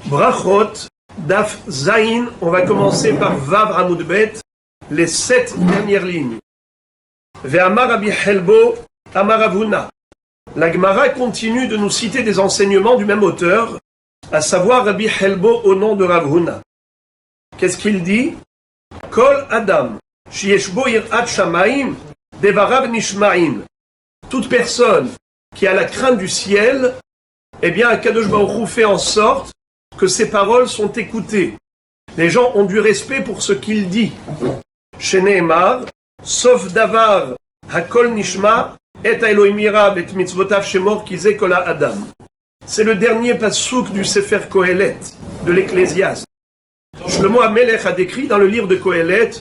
Brachot, Daf Zayin, on va commencer par Vav Amud Bet, les 7 dernières lignes. Ve'amar Rabbi Helbo, Amar Avuna. La Gemara continue de nous citer des enseignements du même auteur, à savoir Rabbi Helbo au nom de Rav Huna. Qu'est-ce qu'il dit? Kol Adam, Shieshbo Irat Shamaim, Devarav Nishmaim. Toute personne qui a la crainte du ciel, eh bien, Akadosh Baruch Hu fait en sorte que ses paroles sont écoutées. Les gens ont du respect pour ce qu'il dit. Sheneemar, sauf davar, hakol nishma, et Elohim yira bet mitzvotav shemor kize kol Adam. C'est le dernier pasouk du Sefer Kohelet, de l'Ecclésiaste. Shlomo HaMelech a décrit dans le livre de Kohelet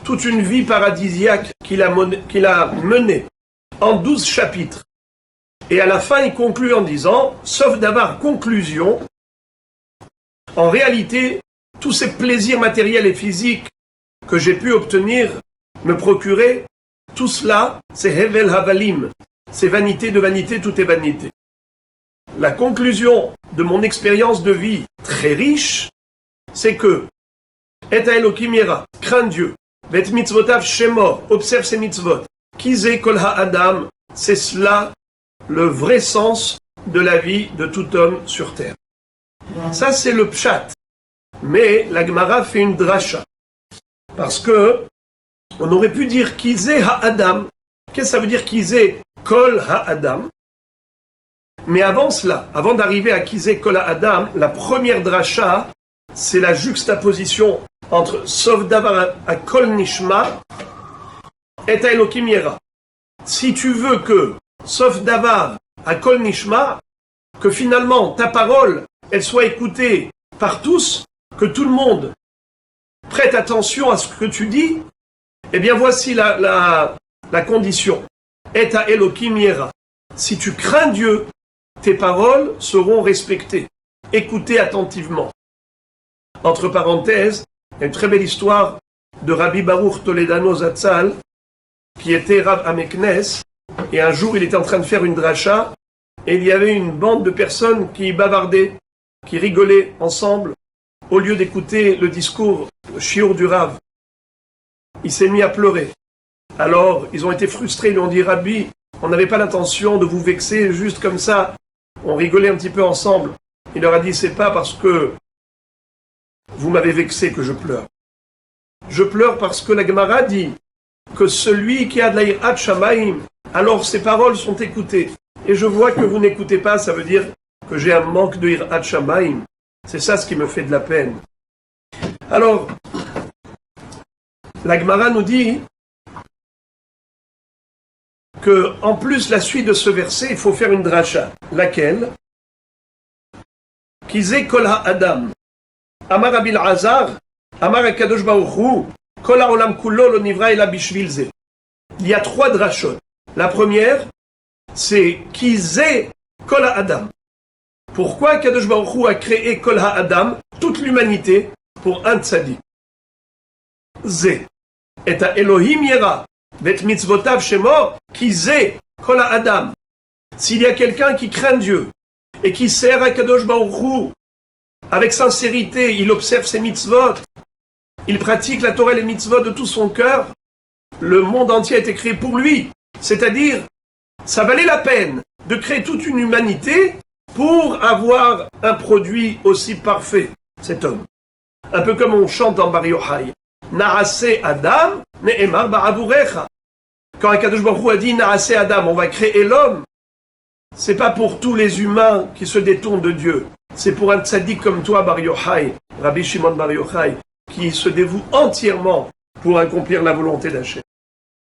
toute une vie paradisiaque qu'il a menée en 12 chapitres. Et à la fin, il conclut en disant, sauf d'avoir conclusion, en réalité, tous ces plaisirs matériels et physiques que j'ai pu obtenir, me procurer, tout cela, c'est Hevel Havalim, c'est vanité de vanité, tout est vanité. La conclusion de mon expérience de vie très riche, c'est que Et Elohim yira, crains Dieu, Bet mitzvotav shemor, observe ses mitzvot, Kize kol ha'adam, c'est cela le vrai sens de la vie de tout homme sur terre. Ça, c'est le pshat. Mais la Gemara fait une dracha. Parce que on aurait pu dire Kize ha'adam. Qu'est-ce que ça veut dire Kize kol ha'adam? Mais avant cela, avant d'arriver à Kize kol ha'adam, la première dracha, c'est la juxtaposition entre Sof davar à kol nishma et Elohim yira. Si tu veux que Sof davar à kol nishma, que finalement ta parole elle soit écoutée par tous, que tout le monde prête attention à ce que tu dis, eh bien voici la condition. Et à Elohim yira. Si tu crains Dieu, tes paroles seront respectées, écoutées attentivement. Entre parenthèses, il y a une très belle histoire de Rabbi Baruch Toledano Zatzal, qui était Rav Ameknes, et un jour il était en train de faire une dracha, et il y avait une bande de personnes qui bavardaient, qui rigolaient ensemble, au lieu d'écouter le discours, le shiur du Rav. Il s'est mis à pleurer. Alors, ils ont été frustrés, ils lui ont dit, Rabbi, on n'avait pas l'intention de vous vexer, juste comme ça, on rigolait un petit peu ensemble. Il leur a dit, c'est pas parce que vous m'avez vexé que je pleure. Je pleure parce que la Gemara dit que celui qui a de la Yirat Shamaim, alors ses paroles sont écoutées. Et je vois que vous n'écoutez pas, ça veut dire que j'ai un manque de Yirat Shamaim. C'est ça ce qui me fait de la peine. Alors, la Gemara nous dit que, en plus, la suite de ce verset, il faut faire une dracha. Laquelle? Kize kol ha'adam. Amar Rabbi Elazar, Amar HaKadosh Baruch Hu, Kol ha'olam kulo lo nivra ela bishvil ze. Il y a 3 drachot. La première, c'est Kize kol ha'adam. Pourquoi HaKadosh Baruch Hu a créé Kol ha'adam, toute l'humanité, pour un tzaddik? Ze. Et à Elohim yira, bet mitzvotav shemor, Kize kol ha'adam. S'il y a quelqu'un qui craint Dieu, et qui sert HaKadosh Baruch Hu, avec sincérité, il observe ses mitzvot, il pratique la Torah et les mitzvot de tout son cœur, le monde entier a été créé pour lui. C'est-à-dire, ça valait la peine de créer toute une humanité pour avoir un produit aussi parfait, cet homme. Un peu comme on chante dans Bar Yochai. Na'aseh Adam, ne'emar ba'avurecha. Quand HaKadosh Baruch Hu a dit Na'aseh Adam, on va créer l'homme, c'est pas pour tous les humains qui se détournent de Dieu. C'est pour un tzaddik comme toi, Bar Yochai, Rabbi Shimon Bar Yochai, qui se dévoue entièrement pour accomplir la volonté d'Hachem.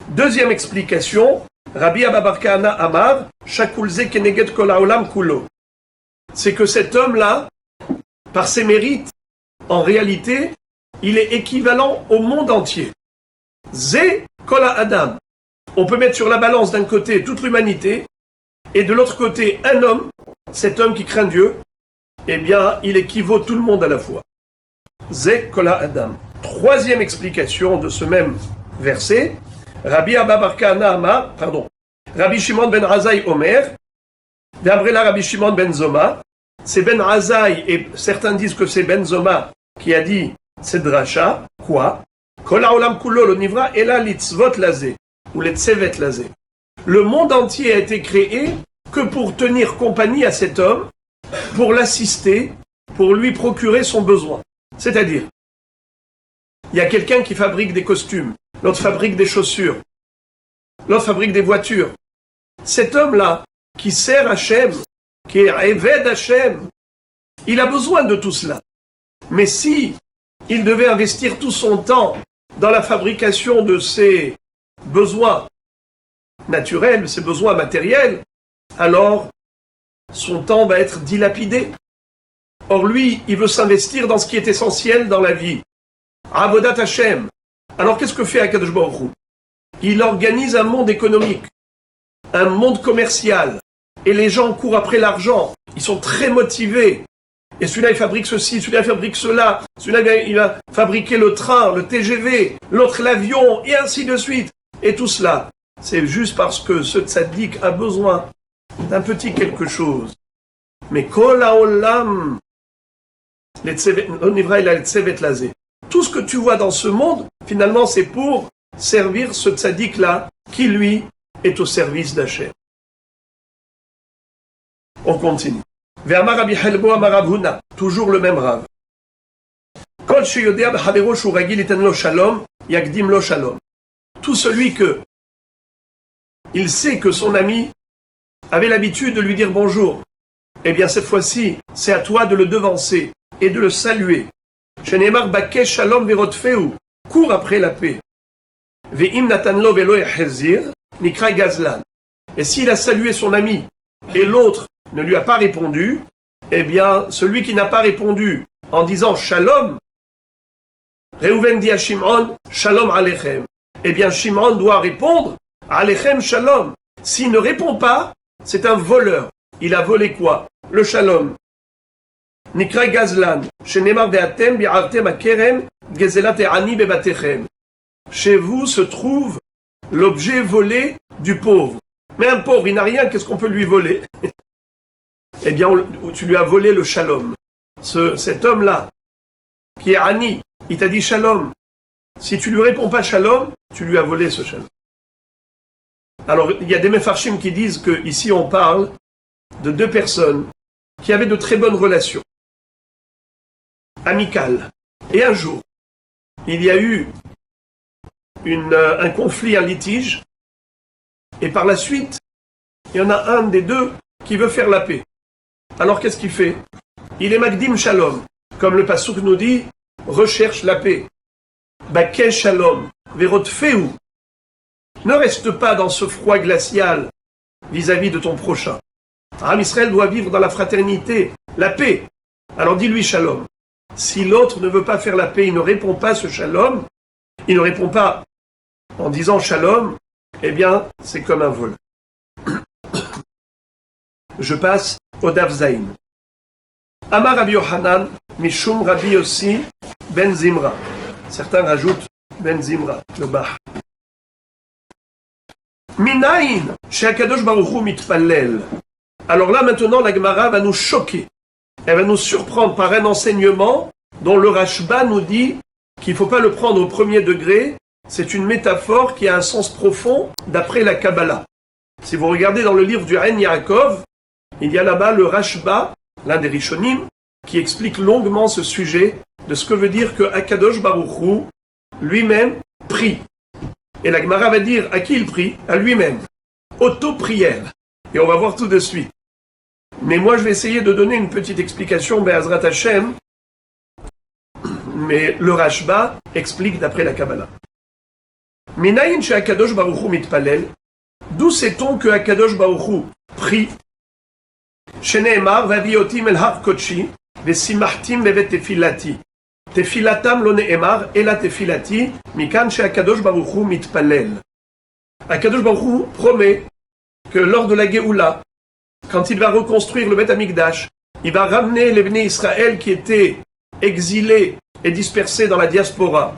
Deuxième explication, Rabbi Abba bar Kahana Amar, Shakul ze keneged kol ha'olam kulo. C'est que cet homme-là, par ses mérites, en réalité, il est équivalent au monde entier. Ze kol ha'adam. On peut mettre sur la balance d'un côté toute l'humanité, et de l'autre côté un homme, cet homme qui craint Dieu, eh bien, il équivaut tout le monde à la fois. Ze kol ha'adam. Troisième explication de ce même verset, Rabbi Abba bar Kahana Amar, Rabbi Shimon ben Razai Omer, d'après la Rabbi Shimon ben Zoma, c'est Ben Azaï, et certains disent que c'est Ben Zoma qui a dit cette dracha. Quoi? Kol haolam kulo lo nivra ela litzvot lazé, ou les tsevet lazé. Le monde entier a été créé que pour tenir compagnie à cet homme, pour l'assister, pour lui procurer son besoin. C'est-à-dire, il y a quelqu'un qui fabrique des costumes, l'autre fabrique des chaussures, l'autre fabrique des voitures. Cet homme-là, qui sert Hachem, qui est Eved Hachem, il a besoin de tout cela. Mais si il devait investir tout son temps dans la fabrication de ses besoins naturels, ses besoins matériels, alors son temps va être dilapidé. Or lui, il veut s'investir dans ce qui est essentiel dans la vie. Avodat Hashem. Alors qu'est-ce que fait Akadosh Baruch Hu? Il organise un monde économique, un monde commercial, et les gens courent après l'argent. Ils sont très motivés. Et celui-là, il fabrique ceci, celui-là, il fabrique cela, celui-là, il va fabriquer le train, le TGV, l'autre l'avion, et ainsi de suite. Et tout cela, c'est juste parce que ce tzaddik a besoin d'un petit quelque chose. Mais kol haolam, tout ce que tu vois dans ce monde, finalement, c'est pour servir ce tzaddik-là, qui lui est au service d'Hachem. On continue. Ve'amar Rabbi Helbo amar Rav Huna, toujours le même Rav. Kol sheyodea b'chavero shu ragil iten lo shalom, yakdim lo shalom. Tout celui que il sait que son ami avait l'habitude de lui dire bonjour, eh bien cette fois-ci, c'est à toi de le devancer et de le saluer. Sheneemar bakesh shalom ve'rotfeu, cours après la paix. Ve'im natan lo ve'lo yechezir, nikra gazlan. Et s'il a salué son ami et l'autre ne lui a pas répondu, eh bien, celui qui n'a pas répondu en disant Shalom, Reuven dit à Shimon, Shalom Alechem. Eh bien, Shimon doit répondre Alechem Shalom. S'il ne répond pas, c'est un voleur. Il a volé quoi? Le Shalom. Nikra Gazlan, Shenemar Ve'atem Bi'artem Akerem, Gezelat E'ani Bebatechem. Chez vous se trouve l'objet volé du pauvre. Mais un pauvre, il n'a rien, qu'est-ce qu'on peut lui voler? Eh bien, tu lui as volé le shalom. Cet homme-là, qui est Ani, il t'a dit shalom. Si tu lui réponds pas shalom, tu lui as volé ce shalom. Alors, il y a des mefarshim qui disent que ici on parle de deux personnes qui avaient de très bonnes relations, amicales. Et un jour, il y a eu un conflit, un litige, et par la suite, il y en a un des deux qui veut faire la paix. Alors qu'est-ce qu'il fait? Il est Magdim Shalom. Comme le Passouk nous dit, recherche la paix. Bakesh Shalom, Verotfeu. Ne reste pas dans ce froid glacial vis-à-vis de ton prochain. Am Israël doit vivre dans la fraternité, la paix. Alors dis-lui Shalom. Si l'autre ne veut pas faire la paix, il ne répond pas ce Shalom, il ne répond pas en disant Shalom, eh bien, c'est comme un vol. Je passe au Daf Zayin. Amar Rabbi Yochanan, Mishum Rabbi Yossi, Ben Zimra. Certains rajoutent Ben Zimra, le Bach. Minayin, she'akadosh baruch hu mitpallel. Alors là, maintenant, la Gemara va nous choquer. Elle va nous surprendre par un enseignement dont le Rashba nous dit qu'il ne faut pas le prendre au premier degré. C'est une métaphore qui a un sens profond d'après la Kabbalah. Si vous regardez dans le livre du Ein Yaakov, il y a là-bas le Rashba, l'un des Rishonim, qui explique longuement ce sujet de ce que veut dire que Akadosh Baruch Hu lui-même prie. Et la Gemara va dire à qui il prie? À lui-même. Auto-prière. Et on va voir tout de suite. Mais moi je vais essayer de donner une petite explication, Be'ezrat Hashem. Mais le Rashba explique d'après la Kabbalah. Minayin she Akadosh Baruch Hu mitpalel. D'où sait-on que Akadosh Baruch Hu prie? Sheneemar vaviotim el har kodshi vesimachtim bevet tefilati. Tefilatam lo neemar ela tefilati mikan she Akadosh Baruch Hu mitpalel. Akadosh Baruch Hu promet que lors de la Géoula, quand il va reconstruire le Beth Amikdash, il va ramener les Bnei Israël qui étaient exilés et dispersés dans la diaspora.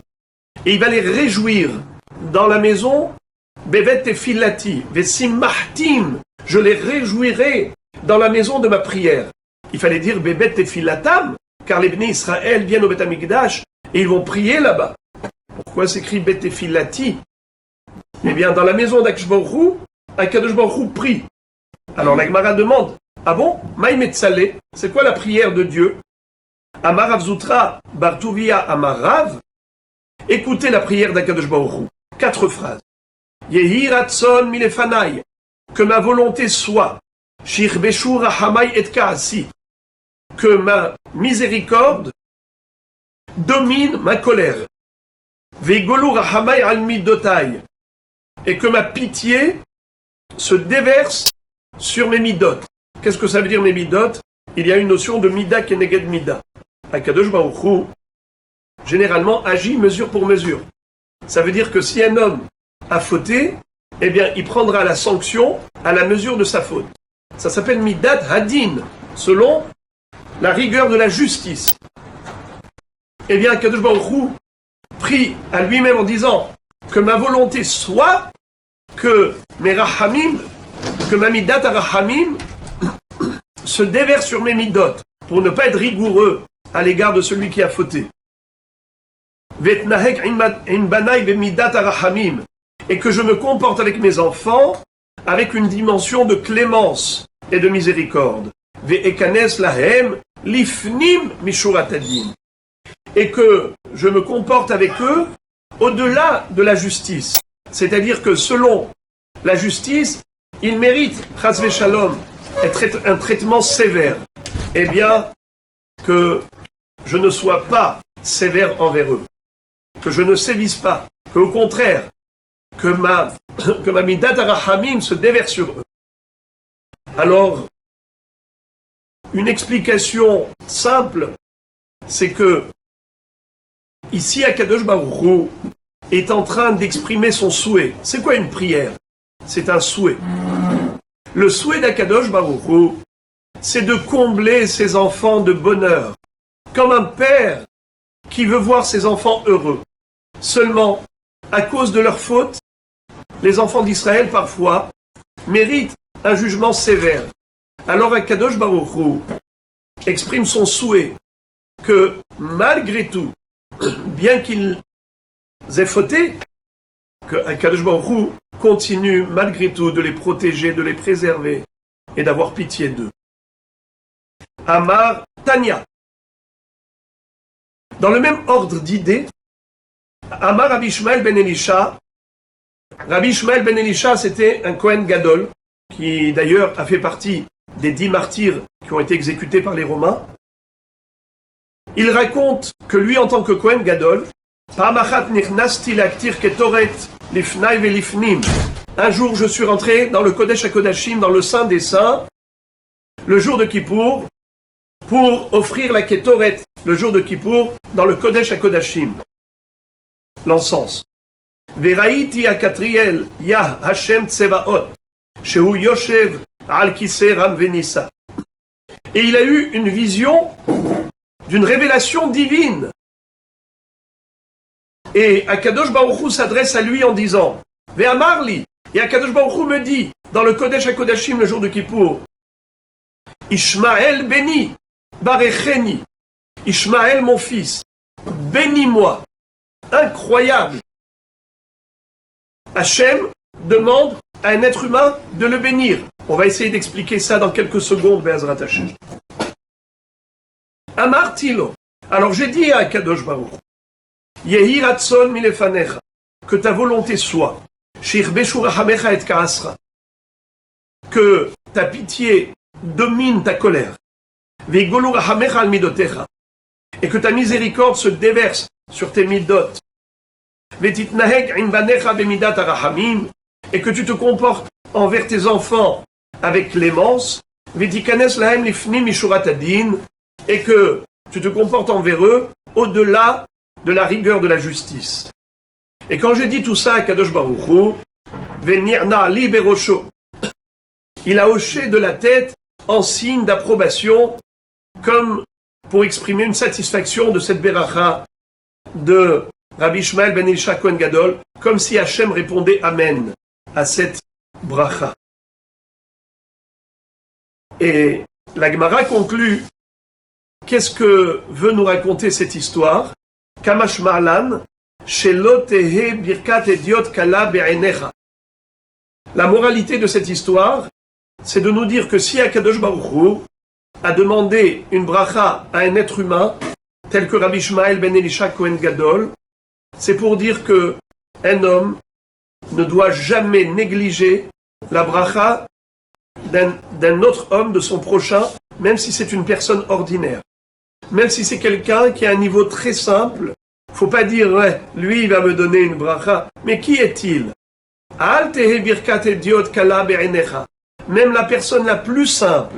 Et il va les réjouir dans la maison, Bevet Tefilati, Vesimachtim, je les réjouirai dans la maison de ma prière. il fallait dire Bebet Tefilatam, car les Bnei Israël viennent au Beth Amikdash et ils vont prier là-bas. Pourquoi s'écrit Bet Tefilati? Eh bien, dans la maison d'Akadosh Baruch Hu, Akadosh Baruch Hu prie. Alors la Gemara demande, ah bon, Maï Metzalé, c'est quoi la prière de Dieu? Amarav Zutra, Bartuvia Amarav. Écoutez la prière d'Akadosh Baruch Hu. 4 phrases. Yehi Ratson Milefanai, que ma volonté soit, Shir Beshur Rahamai et Kaasi, que ma miséricorde domine ma colère. Vegolu Rahamai al Midotai, et que ma pitié se déverse sur mes midot. Qu'est-ce que ça veut dire mes midot? Il y a une notion de mida keneged mida. Akadosh Baruch Hu, généralement, agit mesure pour mesure. Ça veut dire que si un homme a fauté, eh bien, il prendra la sanction à la mesure de sa faute. Ça s'appelle midat hadin, selon la rigueur de la justice. Eh bien, Akadosh Baruch Hu prie à lui-même en disant que ma volonté soit que mes rahamim, que ma midat rahamim se déverse sur mes midot, pour ne pas être rigoureux à l'égard de celui qui a fauté. Et que je me comporte avec mes enfants avec une dimension de clémence et de miséricorde. Et que je me comporte avec eux au-delà de la justice. C'est-à-dire que selon la justice, ils méritent, chas v'shalom, un traitement sévère. Eh bien, que je ne sois pas sévère envers eux. Que je ne sévisse pas. Qu'au contraire, que ma midat arahamim se déverse sur eux. Alors, une explication simple, c'est que ici, Akadosh Baruch Hu est en train d'exprimer son souhait. C'est quoi une prière? C'est un souhait. Le souhait d'Akadosh Baruch Hu, c'est de combler ses enfants de bonheur, comme un père qui veut voir ses enfants heureux. Seulement, à cause de leur faute, les enfants d'Israël, parfois, méritent un jugement sévère. Alors Akadosh Baruch Hu exprime son souhait que, malgré tout, bien qu'ils aient fauté, que Akadosh Baruch Hu continue malgré tout de les protéger, de les préserver et d'avoir pitié d'eux. Amar Tanya. Dans le même ordre d'idées, Amar Rabbi Ishmael ben Elisha. Rabbi Ishmael ben Elisha, c'était un Kohen Gadol, qui d'ailleurs a fait partie des 10 martyrs qui ont été exécutés par les Romains. Il raconte que lui, en tant que Kohen Gadol, un jour, je suis rentré dans le Kodesh HaKodashim, dans le Saint des Saints, le jour de Kippour, pour offrir la Ketoret, le jour de Kippour, dans le Kodesh HaKodashim, l'encens. Veraïti akatriel yah Hashem tsevaot, shehu yoshev al kiseh ram venissa. Et il a eu une vision d'une révélation divine. Et Akadosh Baruch Hu s'adresse à lui en disant, Ve'amarli, et Akadosh Baruch Hu me dit, dans le Kodesh HaKodashim, le jour de Kippour, Ishmael béni, Barecheni, Ishmael mon fils, bénis-moi. Incroyable. Hachem demande à un être humain de le bénir. On va essayer d'expliquer ça dans quelques secondes, Be'ezrat Hashem. Amar Tilo. Alors j'ai dit à Akadosh Baruch, Yehi Ratson milefanecha, que ta volonté soit, Shir Beshur Rahamecha et Kaasra, que ta pitié domine ta colère, Vegolu Rahamecha al Midotecha, et que ta miséricorde se déverse sur tes midot, Vetitnahek imbanecha bemidat arahamim, et que tu te comportes envers tes enfants avec clémence, Vetikanes lahem lifnim mishurat adin, et que tu te comportes envers eux au-delà de la rigueur de la justice. Et quand j'ai dit tout ça à Kadosh Baruch Hu, Venirna li berosho, il a hoché de la tête en signe d'approbation, comme pour exprimer une satisfaction de cette beracha de Rabbi Ishmael ben Elisha Kohen Gadol, comme si Hachem répondait Amen à cette bracha. Et La Gemara conclut, qu'est-ce que veut nous raconter cette histoire? Kamash Marlan, Shelo tehe birkat ediot kala be'enecha. La moralité de cette histoire, c'est de nous dire que si Akadosh Baruch Hu a demandé une bracha à un être humain, tel que Rabbi Ishmael ben Elisha Kohen Gadol, c'est pour dire que un homme ne doit jamais négliger la bracha d'un autre homme, de son prochain, même si c'est une personne ordinaire. Même si c'est quelqu'un qui a un niveau très simple, faut pas dire, ouais, lui il va me donner une bracha. Mais qui est-il? Al tehe birkat ediot kala be'enecha. Même la personne la plus simple,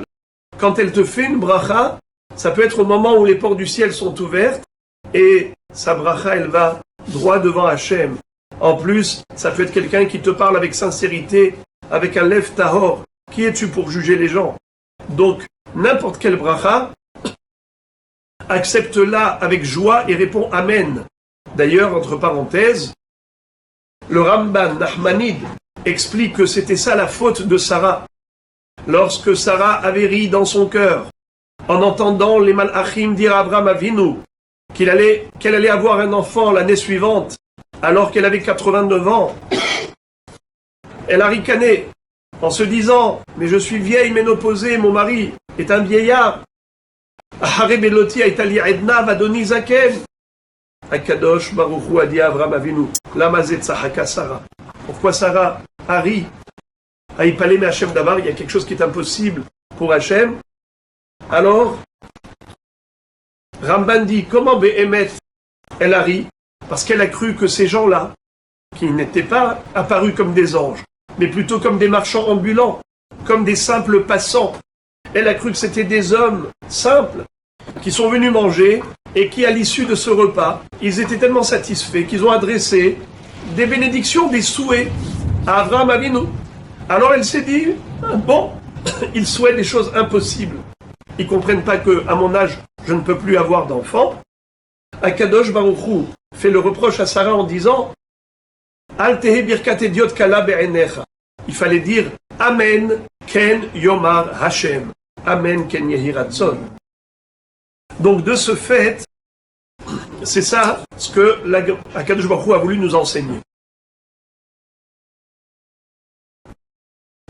quand elle te fait une bracha, ça peut être au moment où les portes du ciel sont ouvertes, et sa bracha, elle va droit devant Hachem. En plus, ça peut être quelqu'un qui te parle avec sincérité, avec un lev tahor. Qui es-tu pour juger les gens? Donc, n'importe quelle bracha, accepte-la avec joie et réponds Amen. D'ailleurs, entre parenthèses, le Ramban Nachmanide explique que c'était ça la faute de Sarah. Lorsque Sarah avait ri dans son cœur, en entendant les Malachim dire à Abraham Avinu qu'elle allait avoir un enfant l'année suivante, alors qu'elle avait 89 ans, elle a ricané en se disant « Mais je suis vieille ménopausée, mon mari est un vieillard. Ahare beloti aitali edna vadoni zaken. » Akadosh Baruch Hu a dit à Abraham Avinu « Lama zet tzahaka Sarah » Pourquoi Sarah a ri? À Ipalé mais Hachem d'abord, il y a quelque chose qui est impossible pour Hachem. Alors, Ramban dit « Comment Behemet elle a ri? Parce qu'elle a cru que ces gens-là, qui n'étaient pas apparus comme des anges, mais plutôt comme des marchands ambulants, comme des simples passants. Elle a cru que c'était des hommes simples qui sont venus manger et qui, à l'issue de ce repas, ils étaient tellement satisfaits qu'ils ont adressé des bénédictions, des souhaits à Abraham Avinu. Alors elle s'est dit, bon, ils souhaitent des choses impossibles. Ils ne comprennent pas qu'à mon âge, je ne peux plus avoir d'enfants. Akadosh Baruch Hu fait le reproche à Sarah en disant, Al tehe birkat ediot kala be'enecha. Il fallait dire Amen ken yomar Hashem. Amen ken yehi ratzon. Donc de ce fait, c'est ça ce que Akadosh Baruch Hu a voulu nous enseigner.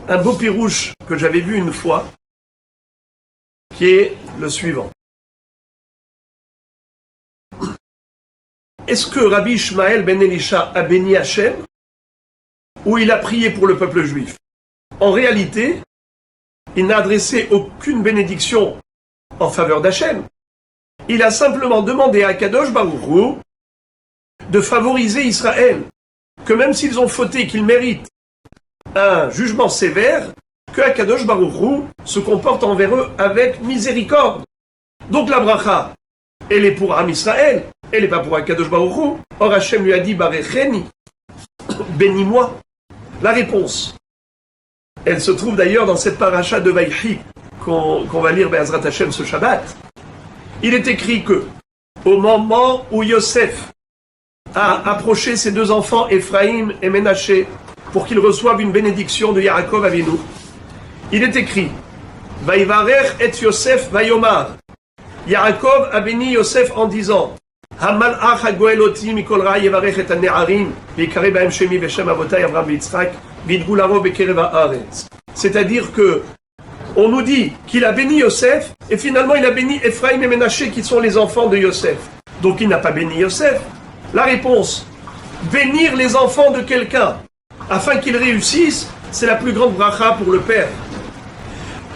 Un beau pirouche que j'avais vu une fois, qui est le suivant. Est-ce que Rabbi Ishmael ben Elisha a béni Hachem ou il a prié pour le peuple juif? En réalité, il n'a adressé aucune bénédiction en faveur d'Hachem. Il a simplement demandé à Kadosh Baruch Hu de favoriser Israël, que même s'ils ont fauté, qu'ils méritent un jugement sévère, que Kadosh Baruch Hu se comporte envers eux avec miséricorde. Donc la bracha, elle est pour Am Israël, elle n'est pas pour Akadosh Baruch Hu. Or Hachem lui a dit Barecheni, bénis-moi. La réponse, elle se trouve d'ailleurs dans cette paracha de Vaïchi qu'on va lire Be'ezrat Hashem ce Shabbat. Il est écrit que au moment où Yosef a approché ses deux enfants Ephraïm et Ménaché pour qu'ils reçoivent une bénédiction de Yaakov Avinu, il est écrit Vaïvarech et Yosef Vayomar. Yaakov a béni Yosef en disant Hamalach hagoel oti mikol ra yevarech et hane'arim v'yikare b'hem shemi v'shem avotai Avraham v'Yitzchak v'yidgu laro b'kerev ha'aretz. C'est-à-dire que on nous dit qu'il a béni Yosef et finalement il a béni Ephraïm et Ménaché qui sont les enfants de Yosef. Donc il n'a pas béni Yosef. La réponse, bénir les enfants de quelqu'un afin qu'ils réussissent, c'est la plus grande bracha pour le père.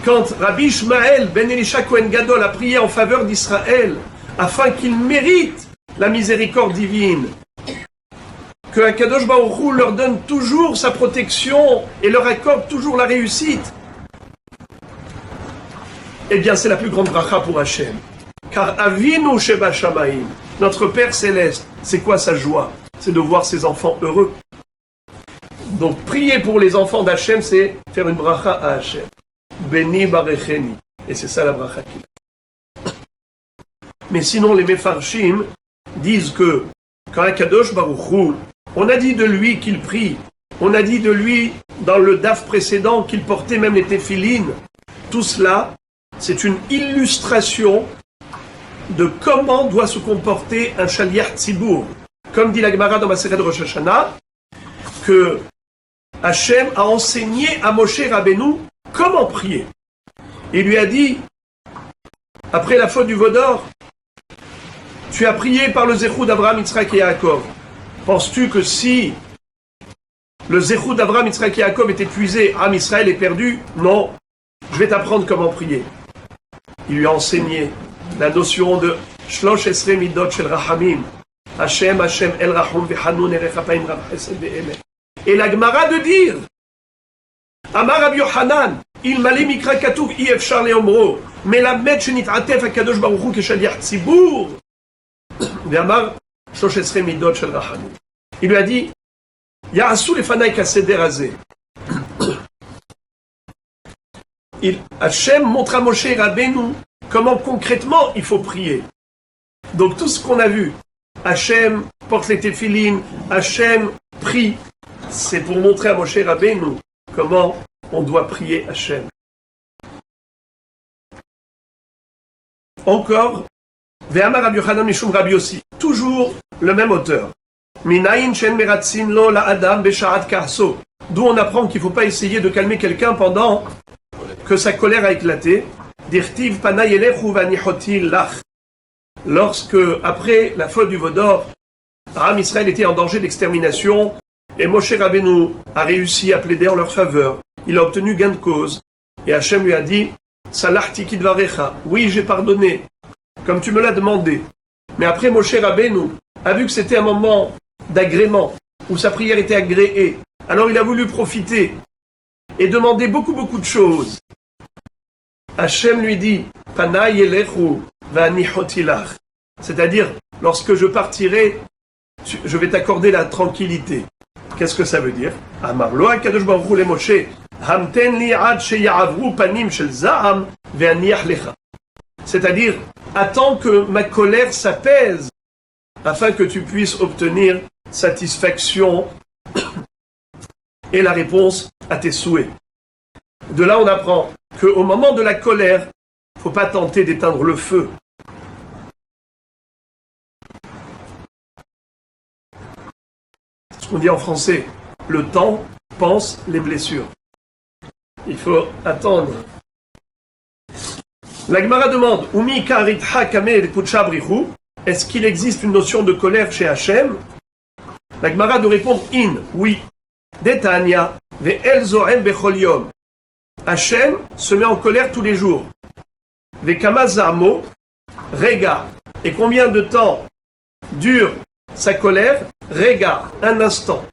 Quand Rabbi Ishmael ben Elisha Kohen Gadol a prié en faveur d'Israël afin qu'il mérite la miséricorde divine, que Akadosh Baruch Hu leur donne toujours sa protection et leur accorde toujours la réussite, eh bien c'est la plus grande bracha pour Hachem. Car Avinu Sheba Shamayim, notre Père Céleste, c'est quoi sa joie? C'est de voir ses enfants heureux. Donc prier pour les enfants d'Hachem, c'est faire une bracha à Hachem. Béni Barecheni. Et c'est ça la bracha qu'il a. Mais sinon, les Mefarshim disent que quand Akadosh Baruch Hu, on a dit de lui qu'il prie, on a dit de lui dans le daf précédent qu'il portait même les téphilines, tout cela, c'est une illustration de comment doit se comporter un shaliach tzibour. Comme dit la Gemara dans Masechet Rosh Hashanah, que Hachem a enseigné à Moshe Rabbeinu comment prier. Il lui a dit, après la faute du veau d'or, tu as prié par le Zechut d'Abraham, Yitzhak et Yaakov. Penses-tu que si le Zechut d'Abraham, Yitzhak et Yaakov est épuisé, Am Israël est perdu? Non, je vais t'apprendre comment prier. Il lui a enseigné la notion de Shlosh Esrei Midot Shel Rahamim. Hashem, Hashem, El Rahum, Vechanun, Erechapaim, Rav Chesed, Ve'emet. Et la Gemara de dire, Amar Rabbi Yochanan, il malé mikra katuv i efshar leomro, melamed shenit'atef hakadosh baruch hu keshaliach tzibur. Ve'amar Shlosh Esrei Midot Shel Rahamim. Il lui a dit, Ya'asu lefanai kaseder hazeh. Hachem montre à Moshe Rabbeinu comment concrètement il faut prier. Donc tout ce qu'on a vu, Hachem porte les téphilines, Hachem prie, c'est pour montrer à Moshe Rabbeinu comment on doit prier Hachem. Encore, Ve'amar Rabbi Yochanan mishum Rabbi Yossi, toujours le même auteur. Minayin shen meratzin lo la adam besha'at karso. D'où on apprend qu'il ne faut pas essayer de calmer quelqu'un pendant que sa colère a éclaté. Dirtiv panay elechu vanichoti lach. Lorsque, après la faute du veau d'or, Am Israël était en danger d'extermination, et Moshe Rabbeinu a réussi à plaider en leur faveur. Il a obtenu gain de cause. Et Hachem lui a dit, Salachti kidvarecha, oui j'ai pardonné, comme tu me l'as demandé. Mais après Moshe Rabbeinu a vu que c'était un moment d'agrément, où sa prière était agréée. Alors il a voulu profiter et demander beaucoup de choses. Hachem lui dit, Panay elechu vanichoti lach. C'est-à-dire, lorsque je partirai, je vais t'accorder la tranquillité. Qu'est-ce que ça veut dire? Amar lo hakadosh baruch hu le Moshe, hamten li ad sheya'avru panim shel za'am ve'aniach lecha. C'est-à-dire, attends que ma colère s'apaise, afin que tu puisses obtenir satisfaction et la réponse à tes souhaits. De là, on apprend qu'au moment de la colère, il ne faut pas tenter d'éteindre le feu. Ce qu'on dit en français, le temps pense les blessures. Il faut attendre. La Gemara demande, Umi karitha kameh kutsha brichu, est-ce qu'il existe une notion de colère chez Hachem? La Gemara de répondre, oui. Detania, ve'el zo'em bechol yom. Hachem se met en colère tous les jours. Ve'kama zamo, rega. Et combien de temps dure sa colère? Rega, un instant.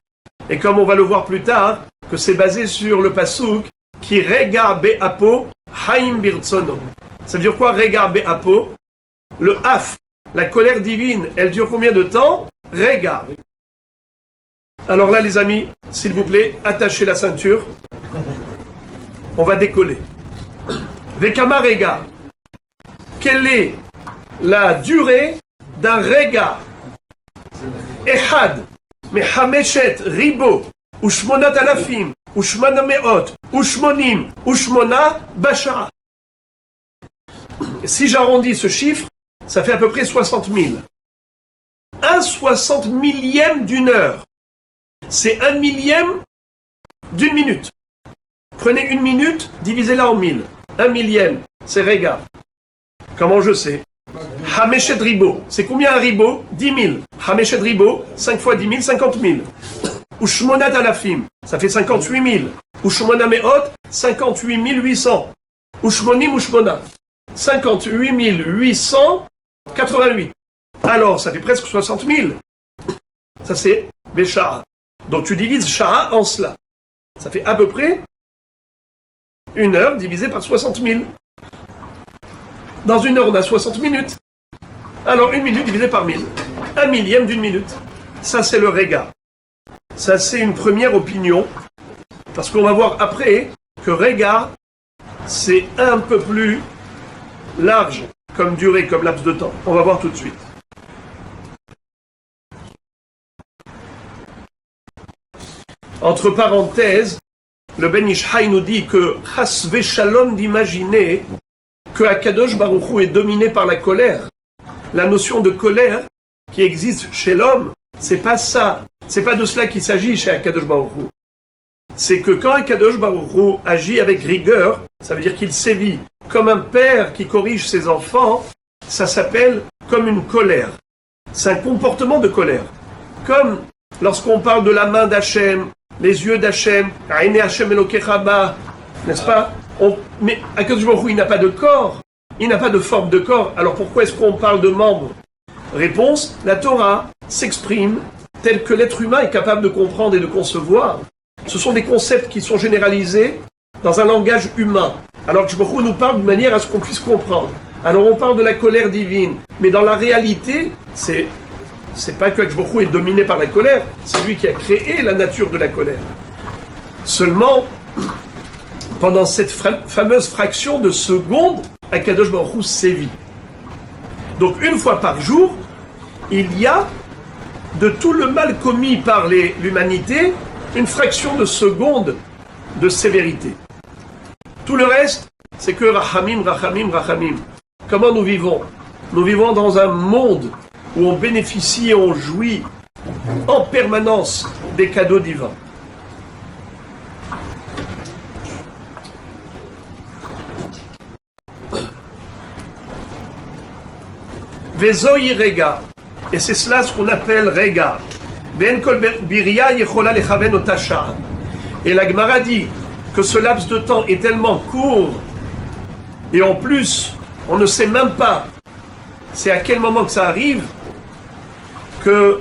Et comme on va le voir plus tard, que c'est basé sur le pasouk, qui rega be'apo, haim birtsono. Ça veut dire quoi, rega be'apo? Le haf, la colère divine, elle dure combien de temps? Rega. Alors là, les amis, s'il vous plaît, attachez la ceinture. On va décoller. Vekama rega. Quelle est la durée d'un rega? Ehad, mehameshet, ribo, ushmonat alafim, ushmana meot, ushmonim, ushmona, bashara. Si j'arrondis ce chiffre, ça fait à peu près 60 000. Un 60 millième d'une heure. C'est 1 millième d'une minute. Prenez 1 minute, divisez-la en 1000. 1 millième, c'est rega. Comment je sais? Hameshet ribo. C'est combien un ribo? 10 000. Hameshet ribo, 5 fois 10 000, 50 000. Ushmonat alafim, ça fait 58 000. Ushmona meot, 58 800. Ushmonim ushmona, 58 888. Alors, ça fait presque 60 000. Ça c'est Béchara. Donc tu divises Shara en cela. Ça fait à peu près 1 heure divisée par 60 000. Dans 1 heure, on a 60 minutes. Alors 1 minute divisée par 1000. 1 millième d'une minute. Ça c'est le rega. Ça c'est une première opinion. Parce qu'on va voir après que rega, c'est un peu plus large comme durée, comme laps de temps. On va voir tout de suite. Entre parenthèses, le Ben Ish Hai nous dit que chas v'shalom d'imaginer que Akadosh Baruch Hu est dominé par la colère. La notion de colère qui existe chez l'homme, c'est pas ça. C'est pas de cela qu'il s'agit chez Akadosh Baruch Hu. C'est que quand Akadosh Baruch Hu agit avec rigueur, ça veut dire qu'il sévit comme un père qui corrige ses enfants, ça s'appelle comme une colère. C'est un comportement de colère. Comme lorsqu'on parle de la main d'Hachem, les yeux d'Hachem, Aïne Hachem Elokechaba, n'est-ce pas? Mais Akadosh Baruch Hu, il n'a pas de corps, il n'a pas de forme de corps, alors pourquoi est-ce qu'on parle de membres? Réponse, la Torah s'exprime tel que l'être humain est capable de comprendre et de concevoir. Ce sont des concepts qui sont généralisés dans un langage humain. Alors que Baruch Hu nous parle de manière à ce qu'on puisse comprendre. Alors on parle de la colère divine, mais dans la réalité, c'est pas que Baruch Hu est dominé par la colère, c'est lui qui a créé la nature de la colère. Seulement, pendant cette fameuse fraction de seconde, Akadosh Baruch Hu sévit. Donc une fois par jour, il y a de tout le mal commis par l'humanité, une fraction de seconde de sévérité. Tout le reste, c'est que Rachamim, Rachamim, Rachamim. Comment nous vivons? Nous vivons dans un monde où on bénéficie et on jouit en permanence des cadeaux divins. Vezoi rega, et c'est cela ce qu'on appelle rega. Et la Gemara dit que ce laps de temps est tellement court, et en plus, on ne sait même pas c'est à quel moment que ça arrive, que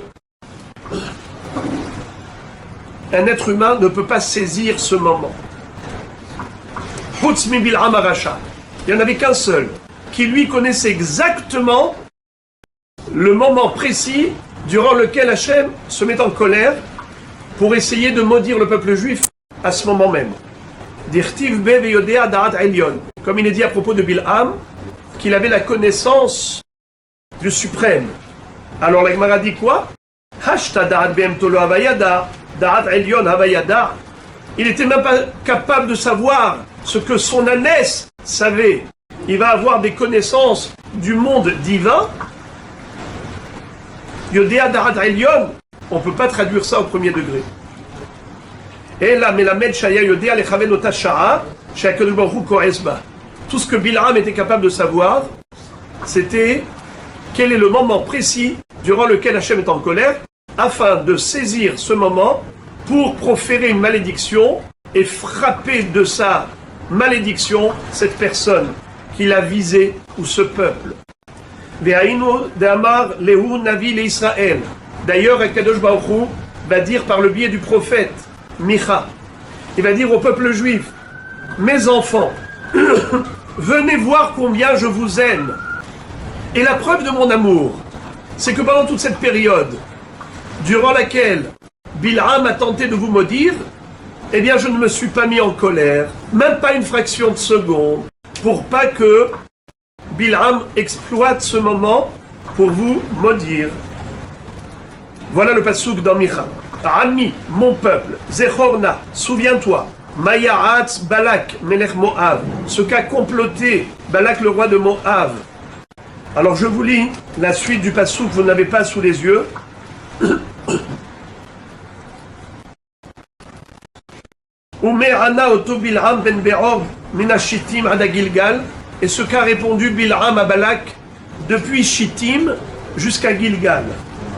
un être humain ne peut pas saisir ce moment. Chutz mi Bil'am Arasha. Il n'y en avait qu'un seul, qui lui connaissait exactement le moment précis durant lequel Hachem se met en colère pour essayer de maudire le peuple juif à ce moment même. Dirtiv be veyodea da'at elyon. Comme il est dit à propos de Bil'am, qu'il avait la connaissance du suprême. Alors la Gemara dit quoi? Hashta da'at be'emtolo havayada, da'at elyon havayada. Il n'était même pas capable de savoir ce que son ânesse savait. Il va avoir des connaissances du monde divin. Yodea da'at elyon, on ne peut pas traduire ça au premier degré. Et là, melamed shaya yodea lechaven ota sha'a, she'akadosh baruch hu ko'es ba. Tout ce que Bil'am était capable de savoir, c'était quel est le moment précis durant lequel Hachem est en colère, afin de saisir ce moment pour proférer une malédiction et frapper de sa malédiction cette personne qu'il a visée ou ce peuple. D'ailleurs, Akadosh Baruch Hu va dire par le biais du prophète Micha, il va dire au peuple juif, mes enfants, venez voir combien je vous aime. Et la preuve de mon amour, c'est que pendant toute cette période, durant laquelle Bil'am a tenté de vous maudire, eh bien je ne me suis pas mis en colère, même pas une fraction de seconde, pour pas que Bil'am exploite ce moment pour vous maudire. Voilà le passouk dans Micha. Ami, mon peuple, Zechorna, souviens-toi, Mayahatz Balak, Melech Moab, ce qu'a comploté Balak, le roi de Moab. Alors je vous lis la suite du passouk, vous n'avez pas sous les yeux. Umerana oto Bil'am ben Be'or mina Shittim ada Gilgal, et ce qu'a répondu Bil'am à Balak depuis Shittim jusqu'à Gilgal.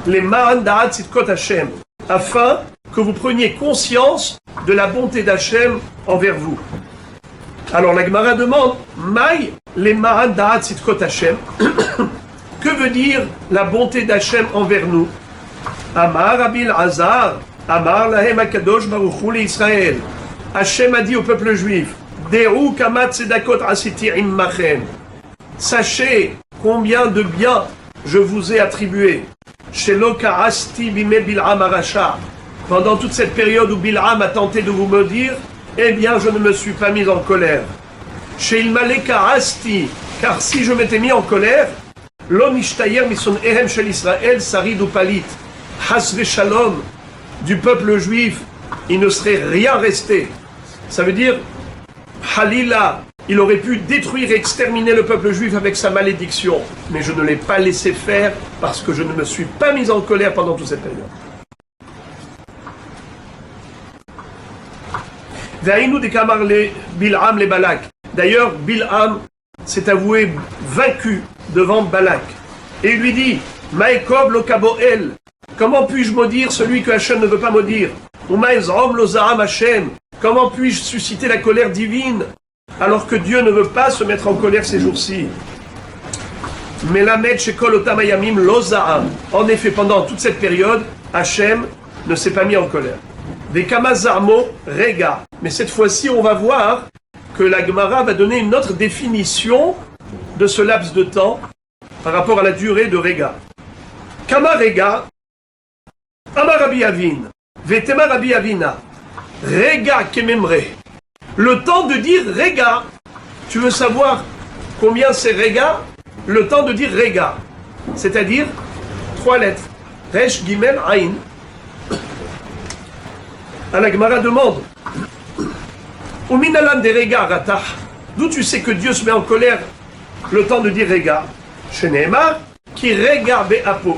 Les Ma'an da'at sitkot Hashem, afin que vous preniez conscience de la bonté d'Hachem envers vous. Alors la Gemara demande, Maï les Ma'an da'at sitkot Hashem. Que veut dire la bonté d'Hachem envers nous? Amar Abil Hazar, Amar lahem akadosh baruch hu l'Israël. Hachem a dit au peuple juif, De'u kamat tzedakot asiti immachem. Sachez combien de biens je vous ai attribué. Shelo ka'asti bime Bil'am arasha. Pendant toute cette période où Bil'am a tenté de vous maudire, eh bien je ne me suis pas mis en colère. Sheilmale ka'asti, car si je m'étais mis en colère, Lo nishtayer mison ehem shel Israël sarid ou palit. Has shalom, du peuple juif, il ne serait rien resté. Ça veut dire, Halila, il aurait pu détruire et exterminer le peuple juif avec sa malédiction. Mais je ne l'ai pas laissé faire parce que je ne me suis pas mis en colère pendant toute cette période. D'ailleurs, Bil'am s'est avoué vaincu devant Balak. Et il lui dit, Maïkob lo kaboel, comment puis-je maudire celui que Hachem ne veut pas maudire? Ou Maïzrom lo zaham Hachem, comment puis-je susciter la colère divine alors que Dieu ne veut pas se mettre en colère ces jours-ci? Melamed shekol otamayamim lo zaham. En effet, pendant toute cette période, Hachem ne s'est pas mis en colère. Des kamazarmo rega. Mais cette fois-ci, on va voir que la Gemara va donner une autre définition de ce laps de temps par rapport à la durée de rega. Kama rega, Amar Rabbi Avin, Vetema Rabbi Avina, rega kememre. Le temps de dire rega. Tu veux savoir combien c'est rega? Le temps de dire rega. C'est-à-dire 3 lettres. Resh, Gimel, Aïn. La Gemara demande Uminalan de rega ratah. D'où tu sais que Dieu se met en colère le temps de dire rega? Sheneemar ki rega be'apo.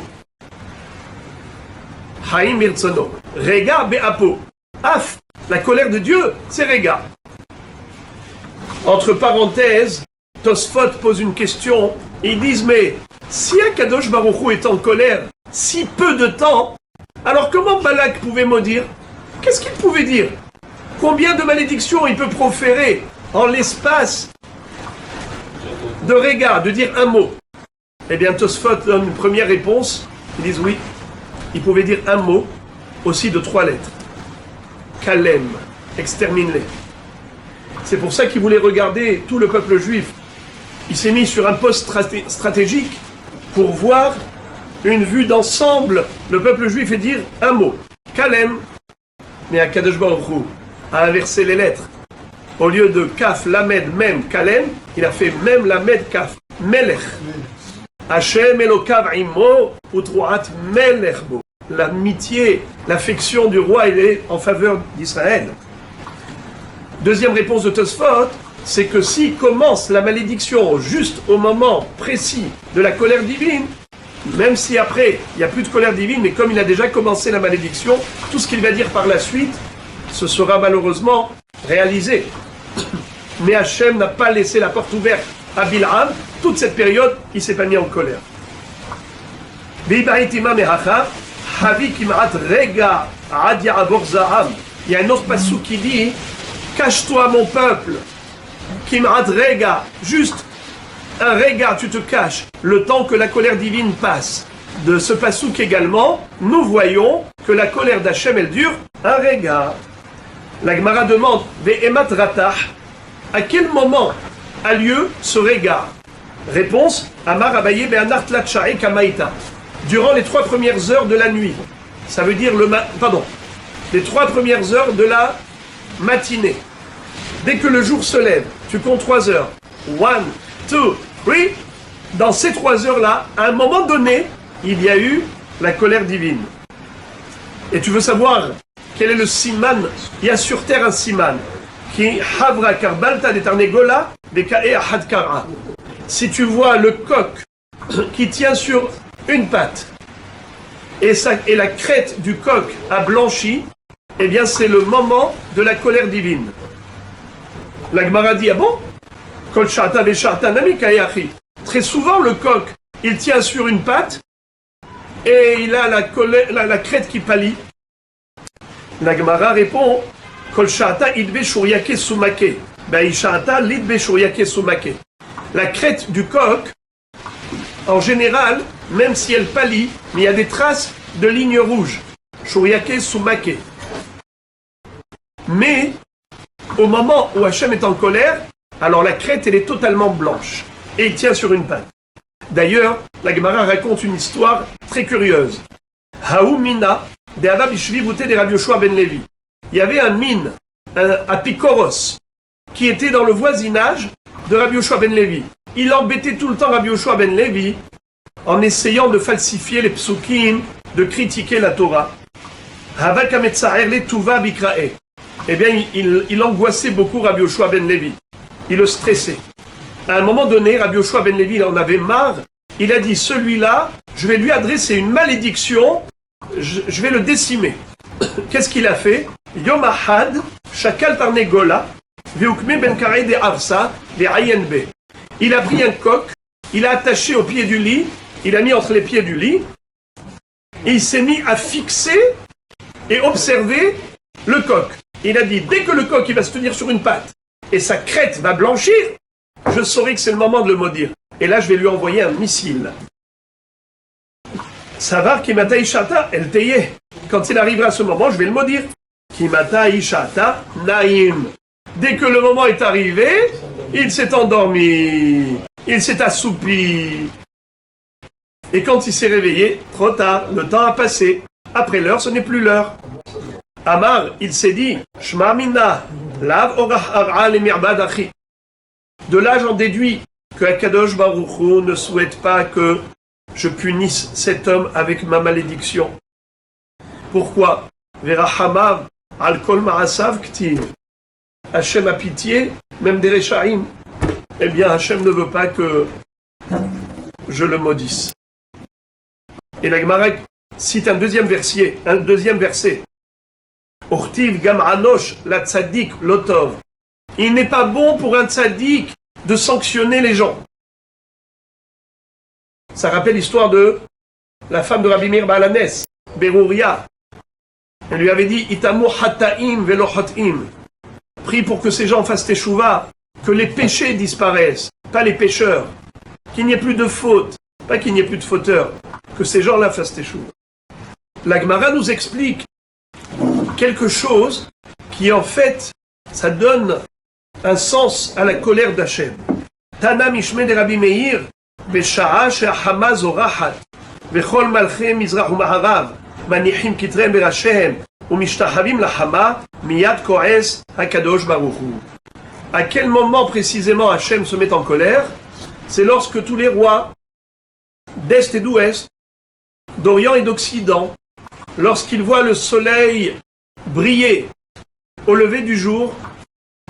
Haïm mirtsono. Rega be'apo. Af. La colère de Dieu, c'est rega. Entre parenthèses, Tosfot pose une question. Ils disent, mais si Akadosh Baruch Hu est en colère si peu de temps, alors comment Balak pouvait maudire? Qu'est-ce qu'il pouvait dire? Combien de malédictions il peut proférer en l'espace de rega, de dire un mot? Eh bien, Tosfot donne une première réponse. Ils disent oui, il pouvait dire un mot, aussi de 3 lettres. Kalem, extermine-les. C'est pour ça qu'il voulait regarder tout le peuple juif. Il s'est mis sur un poste stratégique pour voir une vue d'ensemble, le peuple juif, et dire un mot. Kalem. Mais Akadosh Baruch Hu a inversé les lettres. Au lieu de Kaf, Lamed, Mem, Kalem, il a fait Mem, Lamed, Kaf, Melech. Hashem Elokav Imo, Utruat Melech Bo. L'amitié, l'affection du roi, elle est en faveur d'Israël. Deuxième réponse de Tosfot, c'est que s'il commence la malédiction juste au moment précis de la colère divine, même si après il n'y a plus de colère divine, mais comme il a déjà commencé la malédiction, tout ce qu'il va dire par la suite, ce sera malheureusement réalisé. Mais Hachem n'a pas laissé la porte ouverte à Bil'am. Toute cette période, il ne s'est pas mis en colère. Il y a un autre passou qui dit « Cache-toi mon peuple, Kim'at rega » juste un rega, tu te caches, le temps que la colère divine passe. De ce passouk également, nous voyons que la colère d'Hachem, elle dure un rega. La Gemara demande « Ve'emat ratah » à quel moment a lieu ce rega? Réponse « Amar abaye be'anart latchae kamaita » durant les 3 premières heures de la nuit. Ça veut dire les 3 premières heures de la matinée. Dès que le jour se lève, tu comptes 3 heures. 1, 2, 3. Dans ces 3 heures-là, à un moment donné, il y a eu la colère divine. Et tu veux savoir quel est le siman? Il y a sur terre un siman qui havra karbalta de tarnegola de kae ahadkara. Si tu vois le coq qui tient sur une patte et la crête du coq a blanchi, eh bien c'est le moment de la colère divine. La Gemara dit, ah bon? Kol sha'ata ve'sha'ata nami kayachi. Très souvent le coq, il tient sur une patte et il a la crête qui pâlit. La Gemara répond, Kol sha'ata idbe shuriake sumake. Sha'ata lidbe shuriake sumake. La crête du coq, en général, même si elle pâlit, mais il y a des traces de lignes rouges. Shuriake sumake. Mais, au moment où Hachem est en colère, alors la crête, elle est totalement blanche. Et il tient sur une patte. D'ailleurs, la Gemara raconte une histoire très curieuse. Haoumina, de Hava Bishvivute de Rabbi Yoshua ben Levi. Il y avait un mine, à Pikoros, qui était dans le voisinage de Rabbi Yoshua ben Levi. Il embêtait tout le temps Rabbi Yoshua ben Levi en essayant de falsifier les psukim, de critiquer la Torah. Hava kametzaer le tuva bikrae. Eh bien, il angoissait beaucoup Rabbi Yoshua ben Levi. il le stressait. À un moment donné, Rabbi Yoshua ben Levi il en avait marre, il a dit, celui-là, je vais lui adresser une malédiction, je vais le décimer. Qu'est-ce qu'il a fait? Yom Ahad, Shakal Tarnegola, Veukme Ben Karei de Arsa, de Ayenbe. Il a pris un coq, il a attaché au pied du lit, il a mis entre les pieds du lit, et il s'est mis à fixer et observer le coq. Il a dit, dès que le coq il va se tenir sur une patte, et sa crête va blanchir, je saurai que c'est le moment de le maudire. Et là, je vais lui envoyer un missile. Savar Kimata Ishata, El Teye. Quand il arrivera à ce moment, je vais le maudire. Kimata Ishata, Naïm. Dès que le moment est arrivé, il s'est endormi. Il s'est assoupi. Et quand il s'est réveillé, trop tard, le temps a passé. Après l'heure, ce n'est plus l'heure. Amar, il s'est dit, Shma Minna, Lav Orach Ar'a le Mirbad Achi. De là, j'en déduis que Akadosh Baruch Hu ne souhaite pas que je punisse cet homme avec ma malédiction. Pourquoi? Verachamav al kol ma'asav ktiv. Hachem a pitié, même des Rechaim. Eh bien, Hachem ne veut pas que je le maudisse. Et la Gemara cite un deuxième verset. Ortiv gam anosh la tzaddik lotov. Il n'est pas bon pour un tzaddik de sanctionner les gens. Ça rappelle l'histoire de la femme de Rabbi Meir Baalanes, Berouria. Elle lui avait dit, Itamu hataim velo hatim. Prie pour que ces gens fassent teshuva, que les péchés disparaissent, pas les pécheurs. Qu'il n'y ait plus de fautes, pas qu'il n'y ait plus de fauteurs. Que ces gens-là fassent teshuva. La Gemara nous explique quelque chose qui, en fait, ça donne un sens à la colère d'Hachem. Tana mishme de Rabbi Meir, בשעה שהחמה זורחת וכל מלכי מזרח ומערב מניחים כתריהם בראשיהם ומשתחווים לחמה, מיד כועס הקדוש ברוך הוא. À quel moment précisément Hachem se met en colère? C'est lorsque tous les rois d'Est et d'Ouest, d'Orient et d'Occident, lorsqu'ils voient le soleil briller au lever du jour,